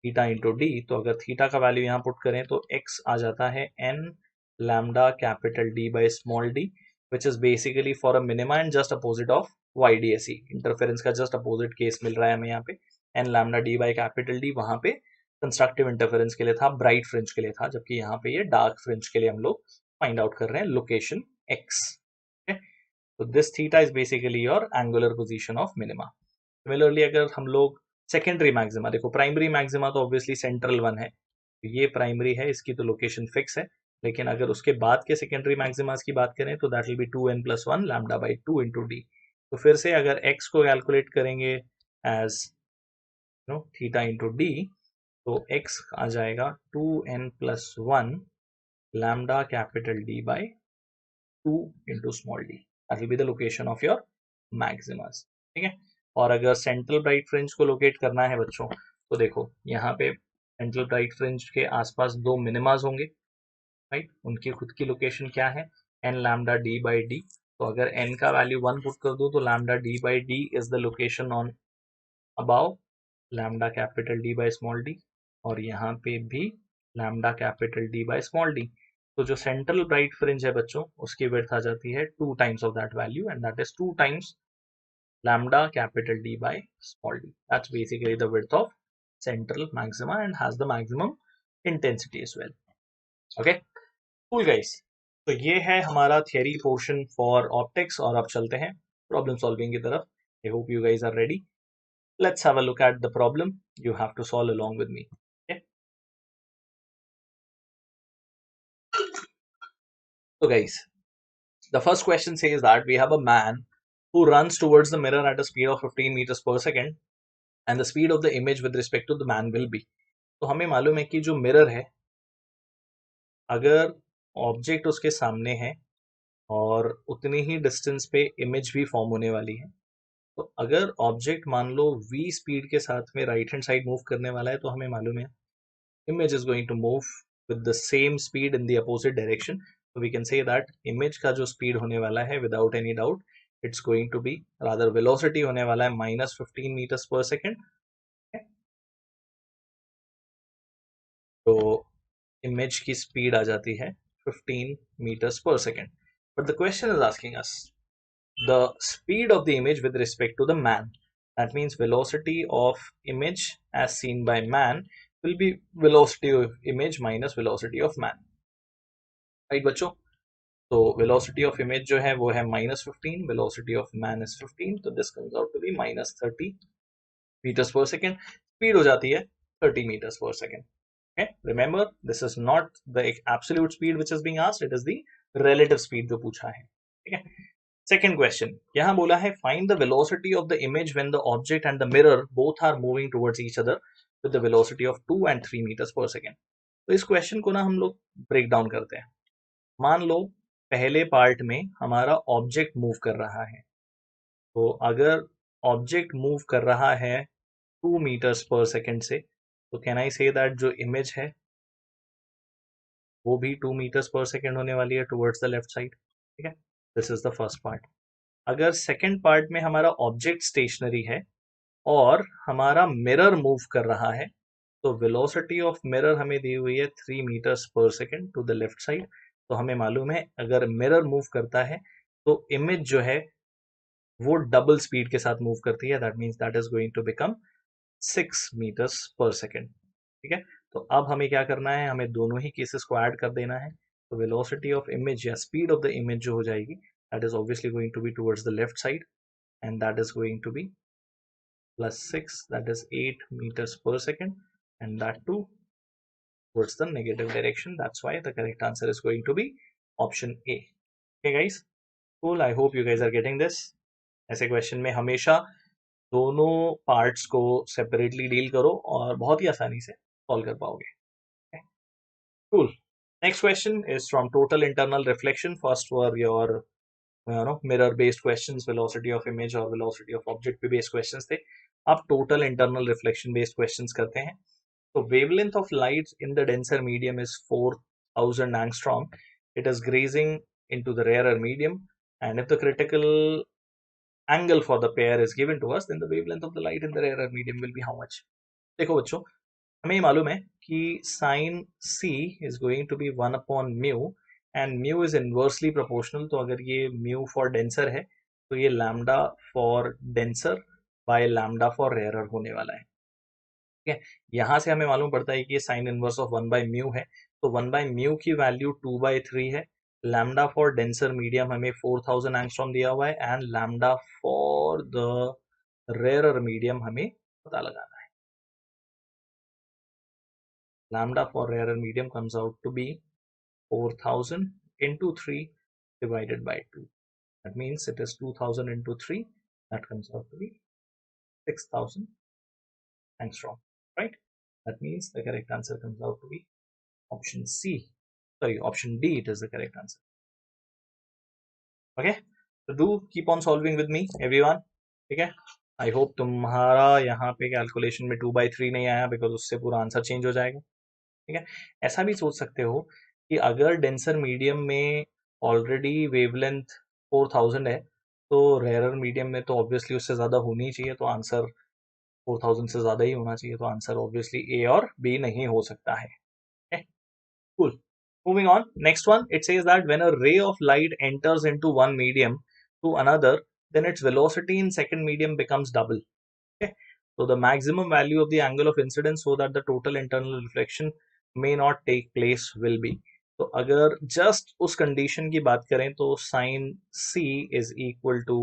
B: theta into D. तो अगर थीटा का वैल्यू यहाँ पुट करें तो x आ जाता है n lambda capital D by small d, which is basically for a minima and just opposite of YDSE। Interference का just opposite case मिल रहा है हमें यहाँ पे, n lambda D by capital D वहां पे कंस्ट्रक्टिव इंटरफेरेंस के लिए था, ब्राइट फ्रिंज के लिए था, जबकि यहाँ पे ये डार्क फ्रिंज के लिए हम लोग फाइंड आउट कर रहे हैं लोकेशन x। तो this theta is basically your angular position of minima. Similarly अगर हम लोग सेकेंडरी मैक्सिमा देखो, प्राइमरी मैक्सिमा तो ऑब्वियसली सेंट्रल वन है, ये प्राइमरी है, इसकी तो लोकेशन फिक्स है, लेकिन अगर उसके बाद के सेकेंडरी मैक्सिमास की बात करें तो that will be 2n plus 1 lambda by 2 into D. तो फिर से अगर x को कैलकुलेट करेंगे एज थीटा इंटू डी, तो x आ जाएगा 2n plus 1 lambda capital D by 2 into small d। That will be the location of your maximas, ठीक है। और अगर सेंट्रल ब्राइट फ्रिंज को लोकेट करना है बच्चों, तो देखो यहाँ पे सेंट्रल ब्राइट फ्रिंज के आसपास दो मिनिमास होंगे, राइट। उनकी खुद की लोकेशन क्या है, n lambda d by D. तो अगर n का वैल्यू 1 पुट कर दो तो lambda d by D is the location on about lambda capital D by small d, और यहाँ पे भी lambda capital D by small d। तो जो सेंट्रल ब्राइट फ्रिंज है बच्चों, उसकी विड्थ आ जाती है 2 times of that value, and that is 2 times lambda capital D by small d. That's basically the width of central maxima and has the maximum intensity as well. Okay, cool guys. तो ये है हमारा theory portion for optics और अब चलते हैं problem solving की तरफ. I hope you guys are ready. Let's have a look at the problem. You have to solve along with me. Okay. So guys, the first question says that we have a man who runs towards the mirror at a speed of 15 meters per second and the speed of the image with respect to the man will be. तो हमें मालूम है कि जो mirror है, अगर object उसके सामने है और उतनी ही डिस्टेंस पे इमेज भी फॉर्म होने वाली है, तो अगर ऑब्जेक्ट मान लो v स्पीड के साथ में राइट हैंड साइड मूव करने वाला है, तो हमें मालूम है image is going to move with the same speed in the opposite direction. So we can say that image का जो speed होने वाला है without any doubt it's going to be rather velocity होने वाला है -15 meters per second. तो image की speed आ जाती है 15 meters per second. But the question is asking us the speed of the image with respect to the man. That means velocity of image as seen by man will be velocity of image minus velocity of man. Right बच्चों? तो velocity of image जो है वो है -15, velocity of man is 15, तो this comes out to be -30 meters per second. Speed हो जाती है 30 meters per second. Okay, remember this is not the absolute speed which is being asked, it is the relative speed जो पूछा है. ठीक है. Second question, यहाँ बोला है find the velocity of the image when the object and the mirror both are moving towards each other with the velocity of 2 and 3 meters per second. तो इस क्वेश्चन को ना हम लोग ब्रेक डाउन करते हैं. मान लो पहले पार्ट में हमारा ऑब्जेक्ट मूव कर रहा है, तो अगर ऑब्जेक्ट मूव कर रहा है 2 meters per second से, तो कैन आई से दैट जो इमेज है वो भी 2 meters per second होने वाली है टुवर्ड्स द लेफ्ट साइड. ठीक है, this is the first part. अगर सेकेंड पार्ट में हमारा ऑब्जेक्ट स्टेशनरी है और हमारा मिरर मूव कर रहा है, तो वेलोसिटी ऑफ मिरर हमें दी हुई है 3 meters per second to the left side. तो हमें मालूम है अगर मिरर मूव करता है तो इमेज जो है वो डबल स्पीड के साथ मूव करती है. That means that is going to become 6 meters per second. ठीक है, तो अब हमें क्या करना है, हमें दोनों ही केसेस को ऐड कर देना है. तो वेलोसिटी ऑफ इमेज या स्पीड ऑफ द इमेज जो हो जाएगी that is obviously going to be towards the left side and that is going to be +6, that is 8 meters per second, and that too towards the negative direction. That's why the correct answer is going to be option A. Okay guys, cool. I hope you guys are getting this. ऐसे question में हमेशा दोनों parts को separately deal करो और बहुत ही आसानी से सॉल्व कर पाओगे. Cool. Next question is from total internal reflection. First were your mirror based questions, velocity of image और velocity of object पे based questions थे. अब total internal reflection based questions करते हैं. So wavelength of light in the denser medium is 4000 angstrom. It is grazing into the rarer medium, and if the critical angle for the pair is given to us, then the wavelength of the light in the rarer medium will be how much? देखो बच्चों, हमें मालूम है कि sin c is going to be 1 upon mu and mu is inversely proportional. तो अगर ये mu for denser है तो ये lambda for denser by lambda for rarer होने वाला है. ठीक है, यहाँ से हमें मालूम पड़ता है कि ये sine inverse of 1 by mu है. तो 1 बाई म्यू की वैल्यू 2/3 है. लैम्डा फॉर डेंसर मीडियम हमें 4000 एंगस्ट्रॉम दिया हुआ है and lambda for the rare medium हमें पता लगाना है. Lambda for rare medium comes out to be 4000 into 3 divided by 2. That means it is 2000 into 3. That comes out to be 6000 angstrom, right? That means the correct answer comes out to be option C. Sorry, option D, it is the correct answer. Okay, so do keep on solving with me everyone. ठीक है, I hope तुम्हारा यहाँ पे calculation में 2/3 नहीं आया, because उससे पूरा आंसर चेंज हो जाएगा. ठीक है, ऐसा भी सोच सकते हो कि अगर डेंसर मीडियम में ऑलरेडी वेवलेंथ 4000 है तो रेयर मीडियम में तो ऑब्वियसली उससे ज़्यादा होनी चाहिए, तो आंसर 4000 से ज़्यादा ही होना चाहिए. तो आंसर ऑब्वियसली ए और बी नहीं हो सकता है. Cool. Moving on, next one, it says that when a ray of light enters into one medium to another, then its velocity in second medium becomes double. Okay, so the maximum value of the angle of incidence so that the total internal reflection may not take place will be. तो अगर just उस condition की बात करें तो sign c is equal to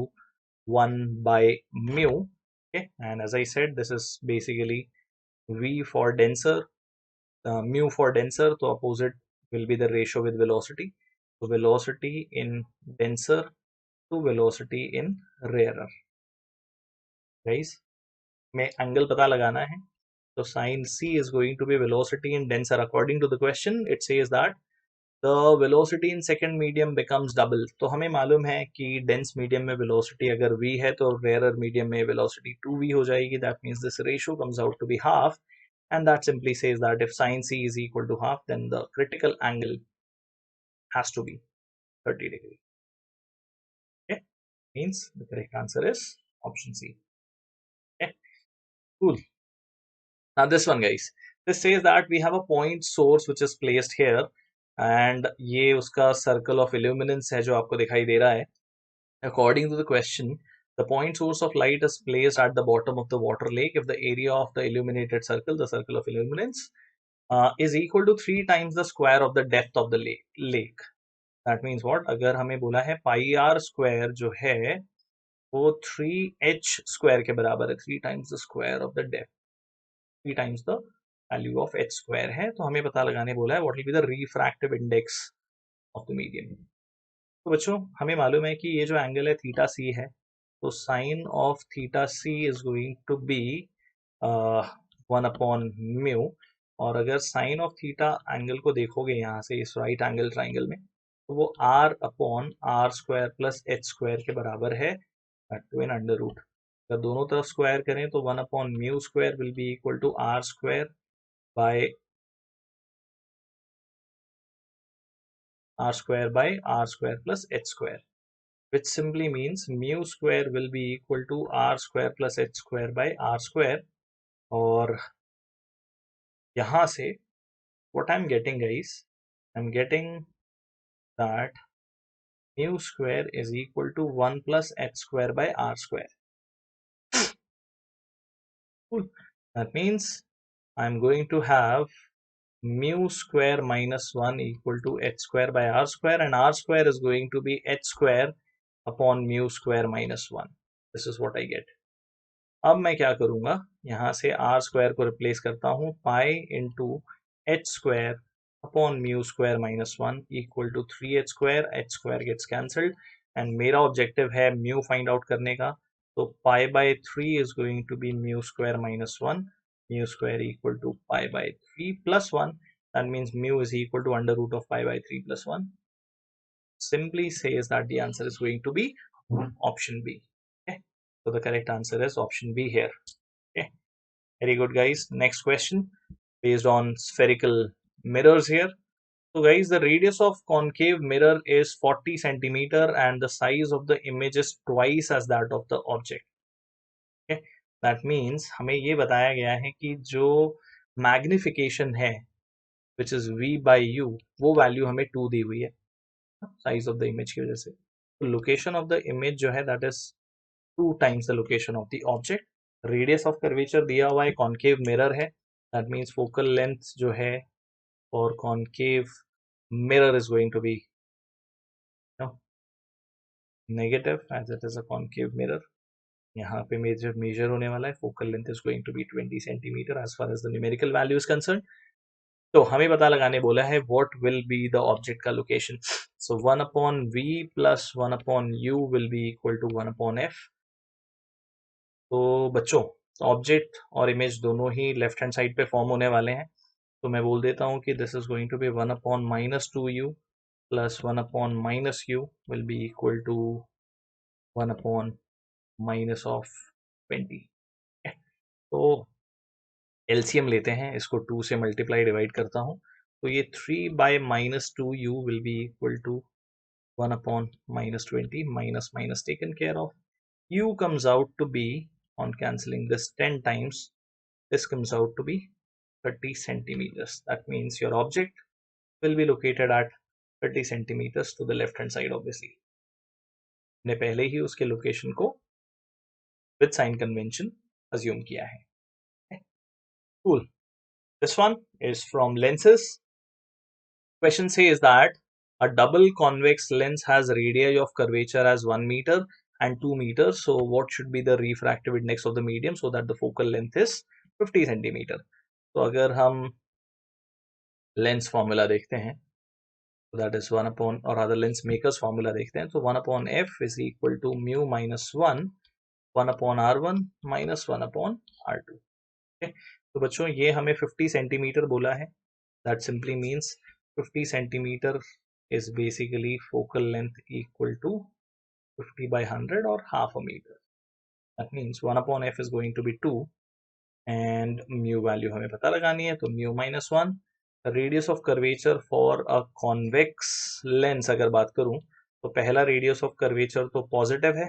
B: 1 by mu. Okay, and as I said, this is basically v for denser, mu for denser, तो opposite will be the ratio with velocity. So velocity in denser to velocity in rarer. Guys, में angle पता लगाना है, तो sin c is going to be velocity in denser. According to the question, it says that the velocity in second medium becomes double. तो हमें मालूम है कि dense medium में velocity अगर v है तो rarer medium में velocity 2v हो जाएगी. That means this ratio comes out to be half, and that simply says that if sin c is equal to half, then the critical angle has to be 30 degree. Okay, means the correct answer is option C. Okay, cool. Now this one, guys, this says that we have a point source which is placed here, and ये उसका circle of illuminance है जो आपको दिखाई दे रहा है. According to the question, the point source of light is placed at the bottom of the water lake if the area of the illuminated circle, the circle of illuminance, is equal to 3 times the square of the depth of the lake. That means what? अगर हमें बोला है pi r square जो है वो 3h square के बराबर है, 3 times the square of the depth, 3 times the value of h square है. तो हमें पता लगाने बोला है what will be the refractive index of the medium. तो बच्चों हमें मालूम है कि ये जो एंगल है थीटा सी है, तो sine of theta c is going to be 1/μ. और अगर साइन ऑफ थीटा एंगल को देखोगे यहाँ से इस राइट एंगल ट्राइंगल में, तो वो r/r² प्लस एच स्क्वायर के बराबर है, टू इन अंडर रूट. अगर दोनों तरफ स्क्वायर करें तो 1/μ² will be equal to r² by r² plus h square, which simply means mu square will be equal to r² plus h square by r². और यहाँ से what I'm getting, guys, I'm getting that mu square is equal to 1 plus h square by r². Cool. That means I'm going to have mu square minus 1 equal to h square by r², and r² is going to be h square upon mu square minus 1. This is what I get. अब मैं क्या करूंगा, यहाँ से are square को replace करता हूँ pi into H square upon mu square minus 1 equal to 3h². H square gets cancelled, and मेरा ऑब्जेक्टिव है म्यू फाइंड आउट करने का. तो pi by 3 is going to be mu square minus 1, mu square equal to pi by 3 plus 1. That means mu is equal to under root of pi by 3 plus 1. Simply says that the answer is going to be option B. Okay, so the correct answer is option B here. Okay, very good, guys. Next question based on spherical mirrors here. So guys, the radius of concave mirror is 40 centimeter and the size of the image is twice as that of the object. Okay, that means हमें ये बताया गया है कि जो magnification है which is v by u, वो value हमें 2 दी हुई है साइज ऑफ द इमेज की वजह से. तो लोकेशन ऑफ द इमेज जो है that is 2 times the location of the object. Radius of curvature दिया हुआ है, कॉन्केव मिरर है, दैट मीन्स फोकल लेंथ जो है और concave mirror is going to be negative as it is a concave mirror. यहाँ पे मेजर होने वाला है, focal length is going to be 20 centimetre as far as the numerical value is concern. तो हमें पता लगाने बोला है what will be the object का location. So 1/v plus 1/u will be equal to 1/f. तो बच्चों ऑब्जेक्ट और इमेज दोनों ही लेफ्ट हैंड साइड पे फॉर्म होने वाले हैं. तो मैं बोल देता हूँ कि this is going to be 1/-2u plus 1/-u will be equal to 1/-20. तो एलसीएम लेते हैं, इसको 2 से मल्टीप्लाई डिवाइड करता हूँ, तो ये 3/-2u will be equal to 1/-20 minus minus taken care of. U comes out to be, on cancelling this 10 times, this comes out to be 30 centimeters. That means your object will be located at 30 centimeters to the left hand side obviously. ने पहले ही उसके location को with sign convention assume किया है. Okay. Cool. This one is from lenses. Question says that a double convex lens has radii of curvature as 1 meter and 2 meters. So what should be the refractive index of the medium so that the focal length is 50 centimeter? तो अगर हम lens formula देखते हैं, so that is 1 upon, or other lens makers formula देखते हैं, तो 1 upon f is equal to mu minus 1 upon r1 minus 1 upon r2. okay? तो बच्चों ये हमें 50 सेंटीमीटर बोला है. That simply means 50 centimeter is basically focal length equal to 50 by 100 or half a meter. That means 1 upon f is going to be 2 and mu value हमें पता लगानी है, तो mu minus 1. Radius of curvature for a convex lens अगर बात करूं तो पहला रेडियस ऑफ कर्वेचर तो पॉजिटिव है,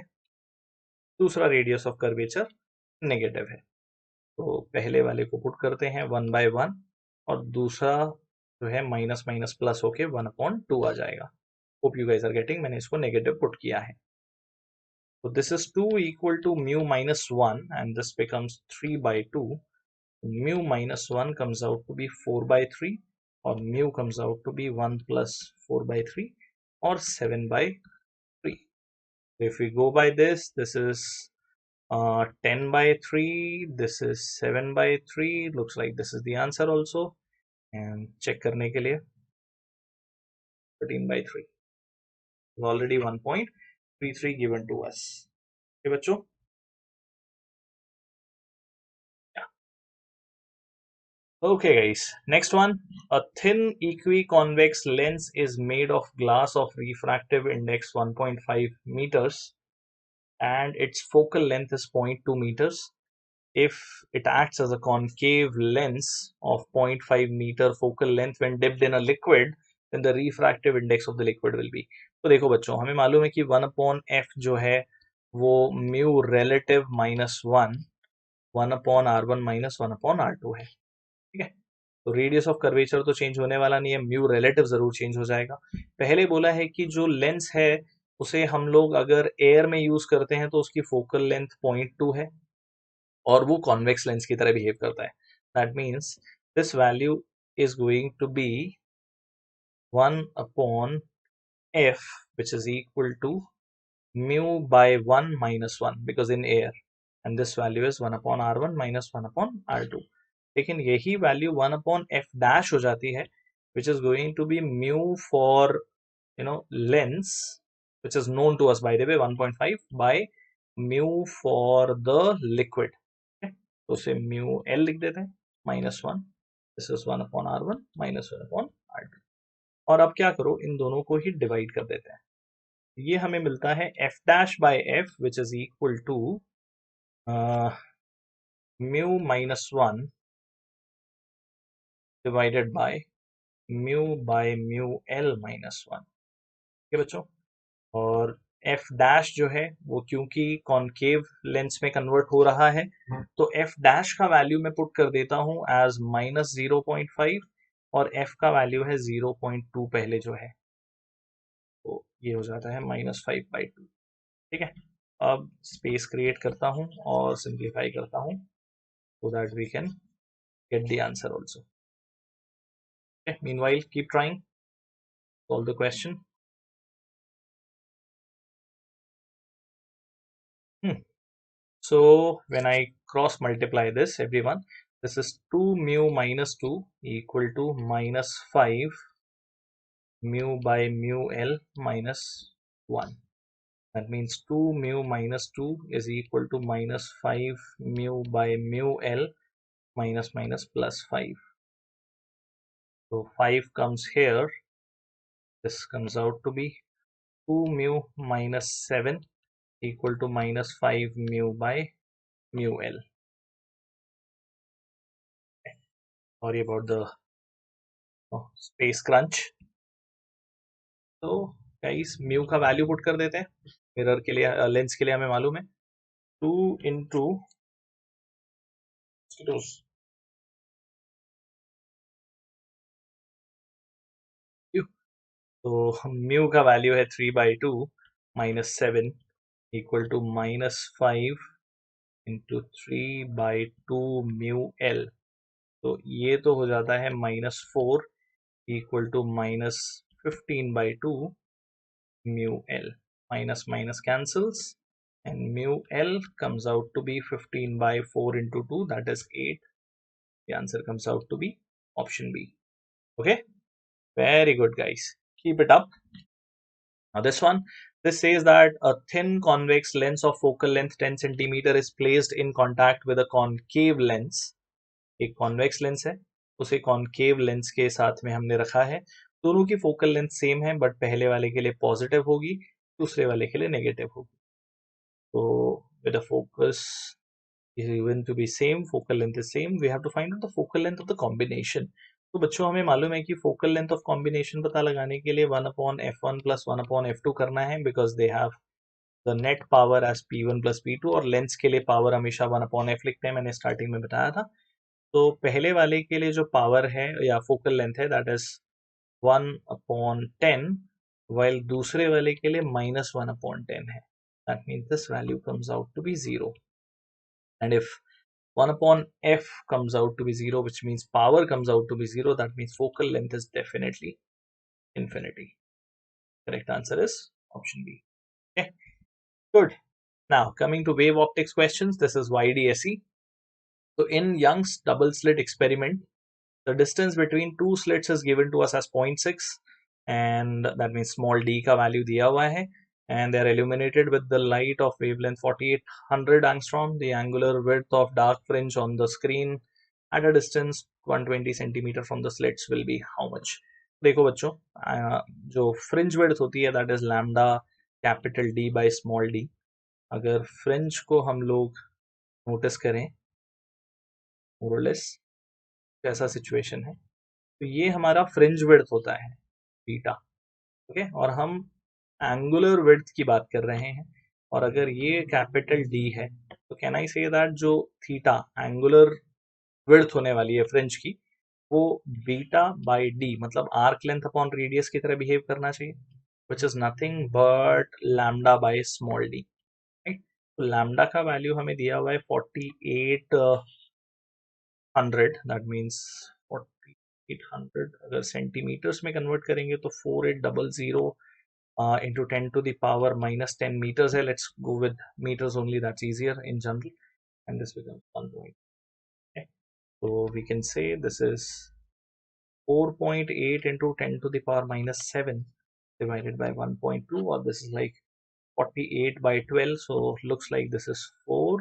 B: दूसरा रेडियस ऑफ कर्वेचर नेगेटिव है. तो पहले वाले को पुट करते हैं 1 by 1 और दूसरा जो है माइनस माइनस प्लस होके 1/2 आ जाएगा. Hope you guys are getting. मैंने इसको नेगेटिव पुट किया है. तो this is 2 equal to mu minus 1 and this becomes 3 by 2. Mu minus 1 comes out to be 4 by 3 or mu comes out to be 1 plus 4 by 3 or 7 by 3. If we go by this, this is 10 by 3, this is 7 by 3. Looks like this is the answer also. And check करने के लिए 13 by 3 is already 1.33 given to us. Okay बच्चों. Okay guys, next one. A thin equiconvex lens is made of glass of refractive index 1.5 meters and its focal length is 0.2 meters. If it acts as a concave lens of 0.5 meter focal length when dipped in a liquid, then the refractive index of the liquid will be. तो देखो बच्चों, हमें मालूम है कि 1 upon f जो है वो mu relative minus 1 upon r1 minus 1 upon r2 है. ठीक है. तो रेडियस ऑफ कर्वेचर तो चेंज होने वाला नहीं है, म्यू रिलेटिव जरूर चेंज हो जाएगा. पहले बोला है कि जो लेंस है उसे हम लोग अगर एयर में यूज करते हैं तो उसकी फोकल लेंथ 0.2 है और वो कॉन्वेक्स लेंस की तरह बिहेव करता है. That means this value is going to be 1 upon f which is equal to mu by 1 minus 1 because in air, and this value is 1 upon r1 minus 1 upon r2. लेकिन यही value 1 upon f dash हो जाती है which is going to be mu for lens which is known to us by the way 1.5 by mu for the liquid. okay? तो उसे mu l लिख देते हैं minus 1. this is 1 upon r1 minus 1 upon r2. और अब क्या करो, इन दोनों को ही डिवाइड कर देते हैं. ये हमें मिलता है f dash by f which is equal to mu minus 1 divided by mu by mu l minus 1. ठीक है बच्चों. और f dash जो है वो क्योंकि कॉन्केव लेंस में कन्वर्ट हो रहा है तो f dash का वैल्यू मैं पुट कर देता हूं एज माइनस 0.5 और f का वैल्यू है 0.2 पहले जो है, तो ये हो जाता है -5/2. ठीक है. अब स्पेस क्रिएट करता हूं और सिंप्लीफाई करता हूं so that we can get the answer also. Okay. Meanwhile, keep trying. Solve the question. So when I cross multiply this, everyone, this is 2 mu minus 2 equal to minus 5 mu by mu l minus 1. That means 2 mu minus 2 is equal to minus 5 mu by mu l minus minus plus 5. So 5 comes here. This comes out to be 2 mu minus 7 equal to minus 5 mu by mu l. Sorry about the space crunch. तो guys mu का value put कर देते हैं. Mirror के लिए, lens के लिए हमें मालूम है 2 into तो म्यू का वैल्यू है 3/2 minus 7 equal to minus 5 into 3/2 mu l. तो ये तो हो जाता है -4. equal to minus 15 by 2 mu L. Minus minus cancels, and mu L comes out to be 15 by 4 into 2, that is 8. The answer comes out to be option B. Okay, very good, guys. Keep it up. Now this says that a thin convex lens of focal length 10 centimeter is placed in contact with a concave lens. एक convex lens है, उसे concave lens के साथ में हमने रखा है. दोनों की फोकल लेंथ सेम है, बट पहले वाले के लिए पॉजिटिव होगी, दूसरे वाले के लिए नेगेटिव होगी. तो with the focus is even to be same, focal length is same, we have to find out the focal length of the combination. तो बच्चों हमें मालूम है कि फोकल लेंथ ऑफ कॉम्बिनेशन पता लगाने के लिए 1/f1 plus 1/f2 करना है, because they have the net power as p1 plus p2, और लेंस के लिए पावर हमेशा 1/f लिखते हैं, मैंने स्टार्टिंग में बताया था. तो पहले वाले के लिए जो पावर है या फोकल लेंथ है, दैट इज 1/10, वाइल दूसरे वाले के लिए -1/10 है. That means this value comes out to be 0. And if 1/f comes out to be 0, which means power comes out to be 0, that means focal length is definitely infinity. Correct answer is option B. Okay, good. Now coming to wave optics questions, this is YDSE. So in Young's double slit experiment, the distance between two slits is given to us as 0.6, and that means small d का value दिया हुआ है, and they are illuminated with the light of wavelength 4800 angstrom. The angular width of dark fringe on the screen at a distance 120 centimeter from the slits will be how much? देखो बच्चों, जो fringe width होती है, that is lambda capital D by small d. अगर fringe को हम लोग notice करें, more or less कैसा सिचुएशन है, तो ये हमारा फ्रिंज विड्थ होता है बीटा. ओके, और हम एंगुलर विड्थ की बात कर रहे हैं, और अगर ये कैपिटल डी है, तो कैन आई से दैट जो थीटा एंगुलर विड्थ होने वाली है फ्रिंज की, वो बीटा बाय डी मतलब आर्क लेंथ अपॉन रेडियस की तरह बिहेव करना चाहिए, which is nothing but lambda by small D. Right, तो लैम्डा का वैल्यू हमें दिया हुआ है 4800, दैट मीन्स 4800 अगर सेंटीमीटर्स में कन्वर्ट करेंगे तो 4800 into 10 to the power minus 10 meters है. Let's go with meters only, that's easier in general, and this becomes 1 point. Okay, so we can say this is 4.8 into 10 to the power minus 7 divided by 1.2, or this is like 48 by 12, so looks like this is 4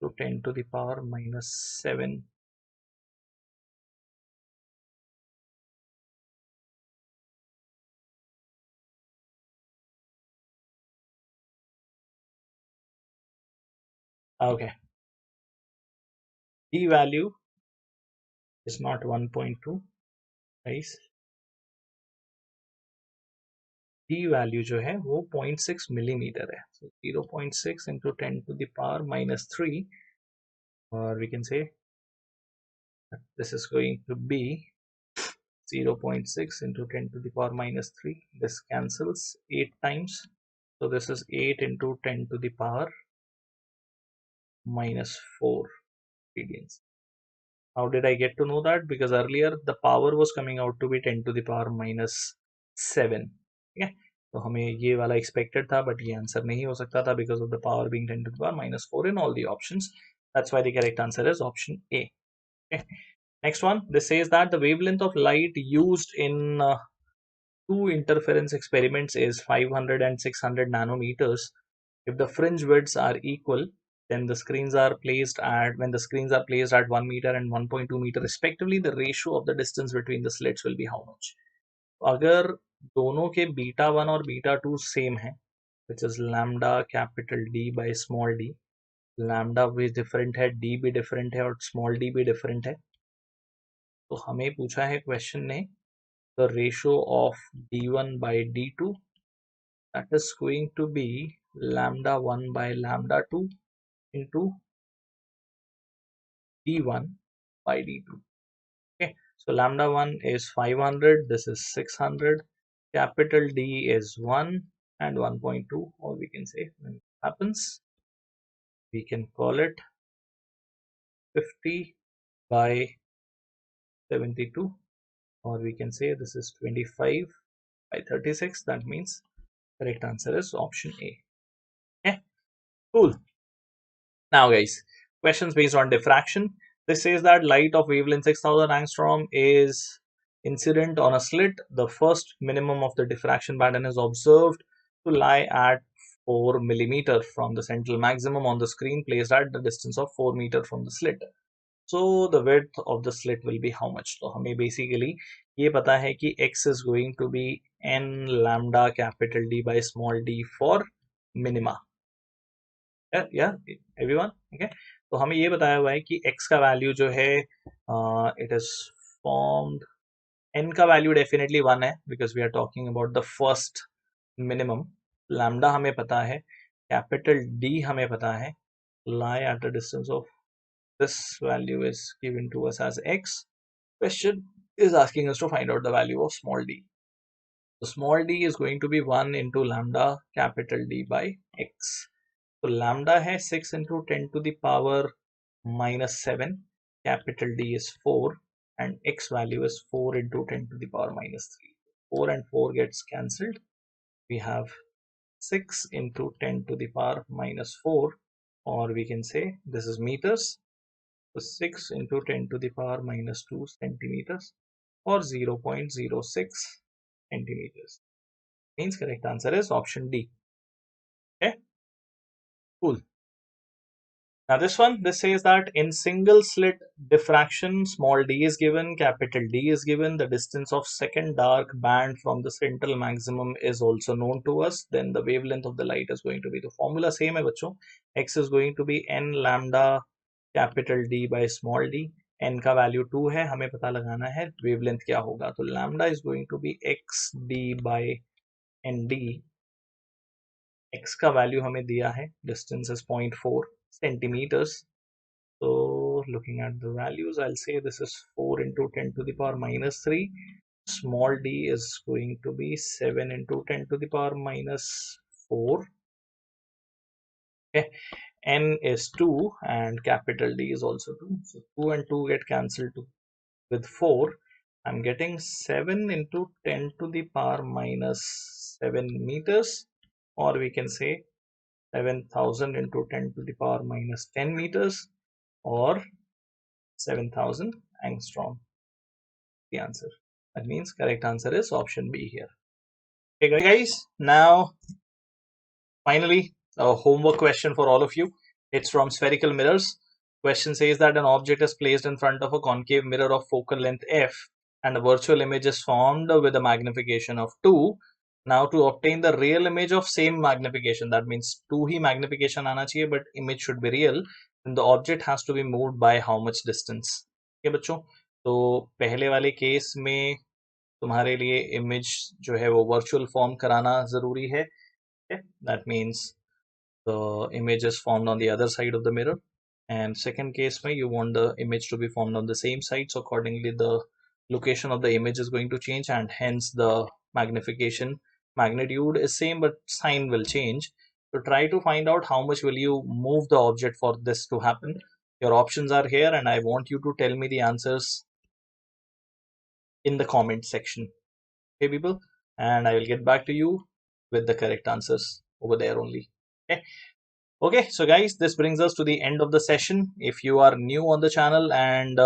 B: to 10 to the power minus 7. Okay, d value is not 1.2, guys. d value जो है वो 0.6 millimetre है. So 0.6 into 10 to the power minus 3, or we can say this is going to be 0.6 into 10 to the power minus 3. This cancels 8 times. So this is 8 into 10 to the power minus 4 radians. How did I get to know that? Because earlier the power was coming out to be 10 to the power minus 7. Okay, तो हमें ये वाला expected था, but ये answer नहीं हो सकता था because of the power being 10 to the power minus 4 in all the options. That's why the correct answer is option A. Okay. Next one, this says that the wavelength of light used in two interference experiments is 500 and 600 nanometers. If the fringe widths are equal, then the screens are placed at when the screens are placed at 1 meter and 1.2 meter respectively, the ratio of the distance between the slits will be how much? अगर दोनों के beta 1 और beta 2 same है, which is lambda capital D by small d, lambda भी different है, d भी different है और small d भी डिफरेंट है, तो हमें पूछा है क्वेश्चन ने the ratio of d1 by d2, that is going to be lambda 1 by lambda 2 into d1 by d2. Okay, so lambda 1 is 500, this is 600, capital D is 1 and 1.2, or we can say when it happens, we can call it 50 by 72. or we can say this is 25 by 36. That means correct answer is option A. Okay, cool. Now guys, questions based on diffraction. This says that light of wavelength 6000 angstrom is incident on a slit. The first minimum of the diffraction pattern is observed to lie at 4 millimeter from the central maximum on the screen placed at the distance of 4 meter from the slit. So the width of the slit will be how much? तो हमें basically ये पता है कि x is going to be n lambda capital D by small d for minima. Yeah, everyone, okay. तो हमें ये बताया हुआ है कि x का वैल्यू जो है it is formed, n का वैल्यू डेफिनेटली 1 है because we are talking about the first minimum. Lambda हमें पता है, कैपिटल D हमें पता है, lie at a distance of this value is given to us as x. Question is asking us to find out the value of small d. So small d is going to be 1 into lambda capital D by x. तो lambda है 6 into 10 to the power minus 7, capital D is 4, and x value is 4 into 10 to the power minus 3. 4 and 4 gets cancelled. We have 6 into 10 to the power minus 4, or we can say this is meters. So 6 into 10 to the power minus 2 centimeters, or 0.06 centimeters. Means correct answer is option D. Okay, cool. Now this says that in single slit diffraction, small d is given, capital D is given, the distance of second dark band from the central maximum is also known to us, then the wavelength of the light is going to be, the formula same hai bachcho, x is going to be n lambda capital D by small d, n का value 2 है, हमें पता लगाना है wavelength क्या होगा, तो lambda is going to be x d by n d, x का वैल्यू हमें दिया है, distance is 0.4 centimeters. So looking at the values, I'll say this is 4 into 10 to the power minus 3. Small d is going to be 7 into 10 to the power minus 4. Okay. N is 2 and capital D is also 2. So 2 and 2 get cancelled with 4. I'm getting 7 into 10 to the power minus 7 meters, or we can say 7,000 into 10 to the power minus 10 meters, or 7,000 angstrom. The answer. That means correct answer is option B here. Okay guys, now finally a homework question for all of you. It's from Spherical Mirrors. Question says that an object is placed in front of a concave mirror of focal length f and a virtual image is formed with a magnification of 2. Now to obtain the real image of same magnification, that means 2 he magnification आना चाहिए but image should be real, then the object has to be moved by how much distance. Okay बच्चों, तो पहले वाले case में तुम्हारे लिए image जो है वो वर्चुअल फॉर्म कराना जरूरी है. Okay? That means the image is formed on the other side of the mirror, and second case mein you want the image to be formed on the same side, so accordingly the location of the image is going to change and hence the magnification magnitude is same but sign will change. So try to find out how much will you move the object for this to happen. Your options are here and I want you to tell me the answers in the comment section. Okay people, and I will get back to you with the correct answers over there only. Okay, so guys, this brings us to the end of the session. If you are new on the channel and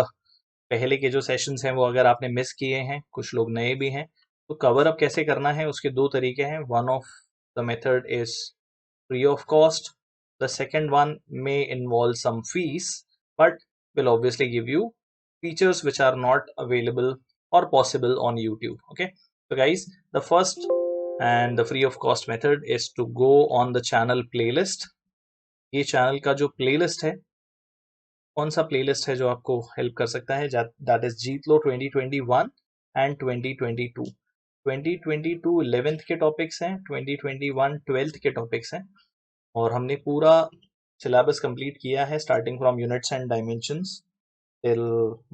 B: पहले के जो sessions हैं वो अगर आपने miss किए हैं, कुछ लोग नए भी हैं, तो कवर अप कैसे करना है उसके दो तरीके हैं. One of the method is free of cost, the second one may involve some fees but will obviously give you features which are not available or possible on YouTube. Okay, so guys, the first and the free of cost method is to go on the channel playlist. ये channel का जो playlist है, कौन सा playlist है जो आपको help कर सकता है, that is Jeet low 2021 and 2022. 2022 11th के टॉपिक्स हैं, 2021 12th के टॉपिक्स हैं, और हमने पूरा सिलेबस कंप्लीट किया है starting from units and dimensions till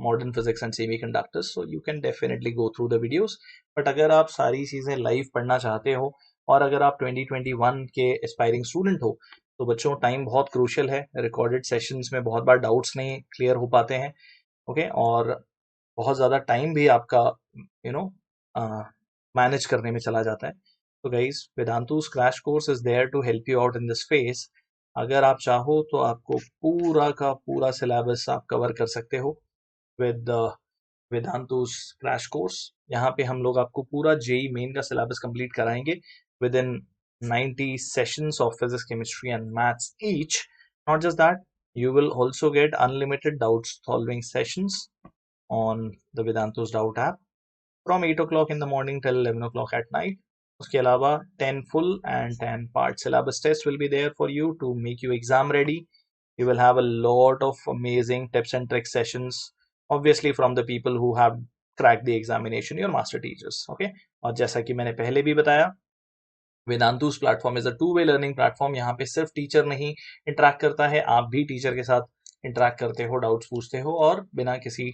B: modern physics and semiconductors, so you can definitely go through the videos. but अगर आप सारी चीज़ें लाइव पढ़ना चाहते हो और अगर आप 2021 के एस्पायरिंग स्टूडेंट हो तो बच्चों टाइम बहुत क्रूशियल है. रिकॉर्डेड सेशंस में बहुत बार डाउट्स नहीं क्लियर हो पाते हैं. ओके, और बहुत ज़्यादा टाइम भी आपका मैनेज करने में चला जाता है। तो guys, Vedantu's crash course is there to help you out in this phase. अगर आप चाहो तो आपको पूरा का पूरा सिलेबस आप कवर कर सकते हो विद वेदांतु's क्रैश कोर्स। यहाँ पे हम लोग आपको पूरा जेई मेन का सिलेबस कंप्लीट कराएंगे with in 90 sessions of physics, chemistry and maths each. Not just that, you will also get unlimited doubt solving sessions on the Vedantu's Doubt app from 8 o'clock in the morning till 11 o'clock at night. उसके अलावा 10 full and 10 part syllabus test will be there for you to make you exam ready. You will have a lot of amazing tips and tricks sessions, obviously from the people who have cracked the examination, your master teachers. Okay, और जैसा कि मैंने पहले भी बताया, Vedantu's platform is a two way learning platform. यहाँ पे सिर्फ टीचर नहीं इंटरेक्ट करता है, आप भी टीचर के साथ इंटरेक्ट करते हो, डाउट्स पूछते हो और बिना किसी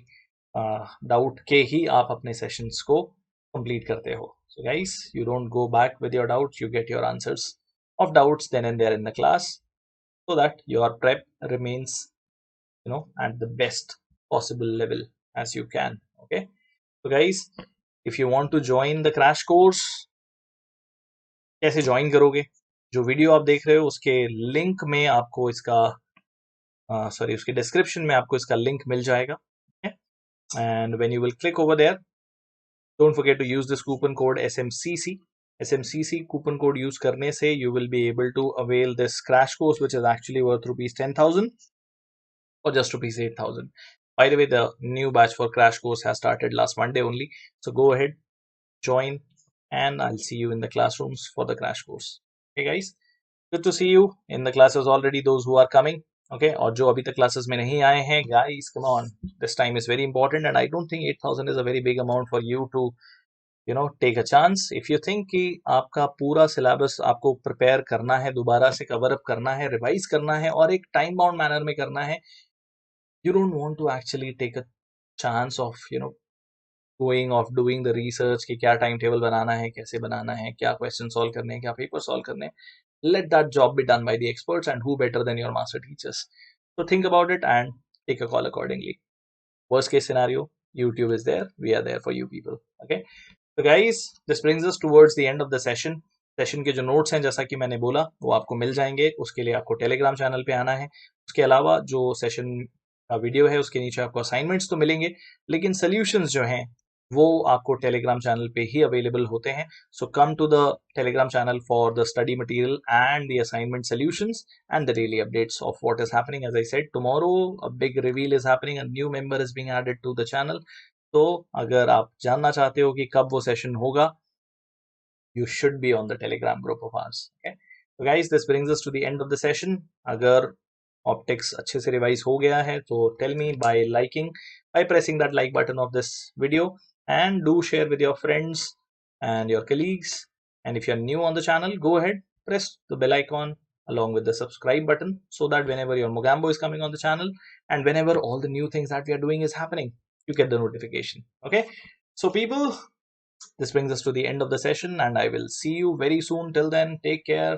B: डाउट के ही आप अपने सेशंस को कंप्लीट करते हो। So guys, you don't go back with your doubts, you get your answers of doubts then and there in the class, so that your prep remains at the best possible level as you can. Okay, so guys, if you want to join the crash course, कैसे join करोगे? जो video आप देख रहे हो उसके link में आपको इसका उसके डिस्क्रिप्शन में आपको इसका लिंक मिल जाएगा। And when you will click over there, don't forget to use this coupon code SMCC coupon code use करने से you will be able to avail this crash course which is actually worth ₹10,000 or just ₹8,000. By the way, the new batch for crash course has started last Monday only, so go ahead, join, and I'll see you in the classrooms for the crash course. Okay guys, good to see you in the classes already, those who are coming. Okay, और जो अभी तक classes में नहीं आए हैं, guys, come on, this time is very important and I don't think 8,000 is a very big amount for you to take a chance. If you think कि आपका पूरा syllabus आपको prepare करना है, दोबारा से cover up करना है, revise करना है और एक time bound manner में करना है, you don't want to actually take a chance of going off doing the research कि क्या टाइम टेबल बनाना है, कैसे बनाना है, क्या क्वेश्चन सॉल्व करने हैं, क्या पेपर सॉल्व करने हैं, let that job be done by the experts, and who better than your master teachers. So think about it and take a call accordingly. Worst case scenario, YouTube is there, we are there for you people. Okay, so guys, this brings us towards the end of the session. Session के जो notes हैं, जैसा कि मैंने बोला, वो आपको मिल जाएंगे। उसके लिए आपको टेलीग्राम चैनल पे आना है। उसके अलावा जो सेशन का वीडियो है उसके नीचे आपको असाइनमेंट्स तो मिलेंगे, लेकिन सोल्यूशंस जो हैं वो आपको टेलीग्राम चैनल पे ही अवेलेबल होते हैं। So come to the Telegram channel for the study material and the assignment solutions and the daily updates of what is happening. As I said, tomorrow a big reveal is happening, a new member is being added to the channel. तो अगर आप जानना चाहते हो कि कब वो session होगा, you should be on the Telegram group of ours. Okay, so guys, this brings us to the end of the session. अगर optics अच्छे से revise हो गया है तो tell me by pressing that like button of this video, and do share with your friends and your colleagues. And if you're new on the channel, go ahead, press the bell icon along with the subscribe button, so that whenever your Mogambo is coming on the channel and whenever all the new things that we are doing is happening, you get the notification. Okay, so people, this brings us to the end of the session, and I will see you very soon. Till then, take care.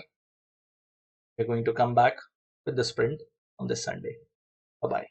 B: We're going to come back with the sprint on this Sunday. Bye-bye.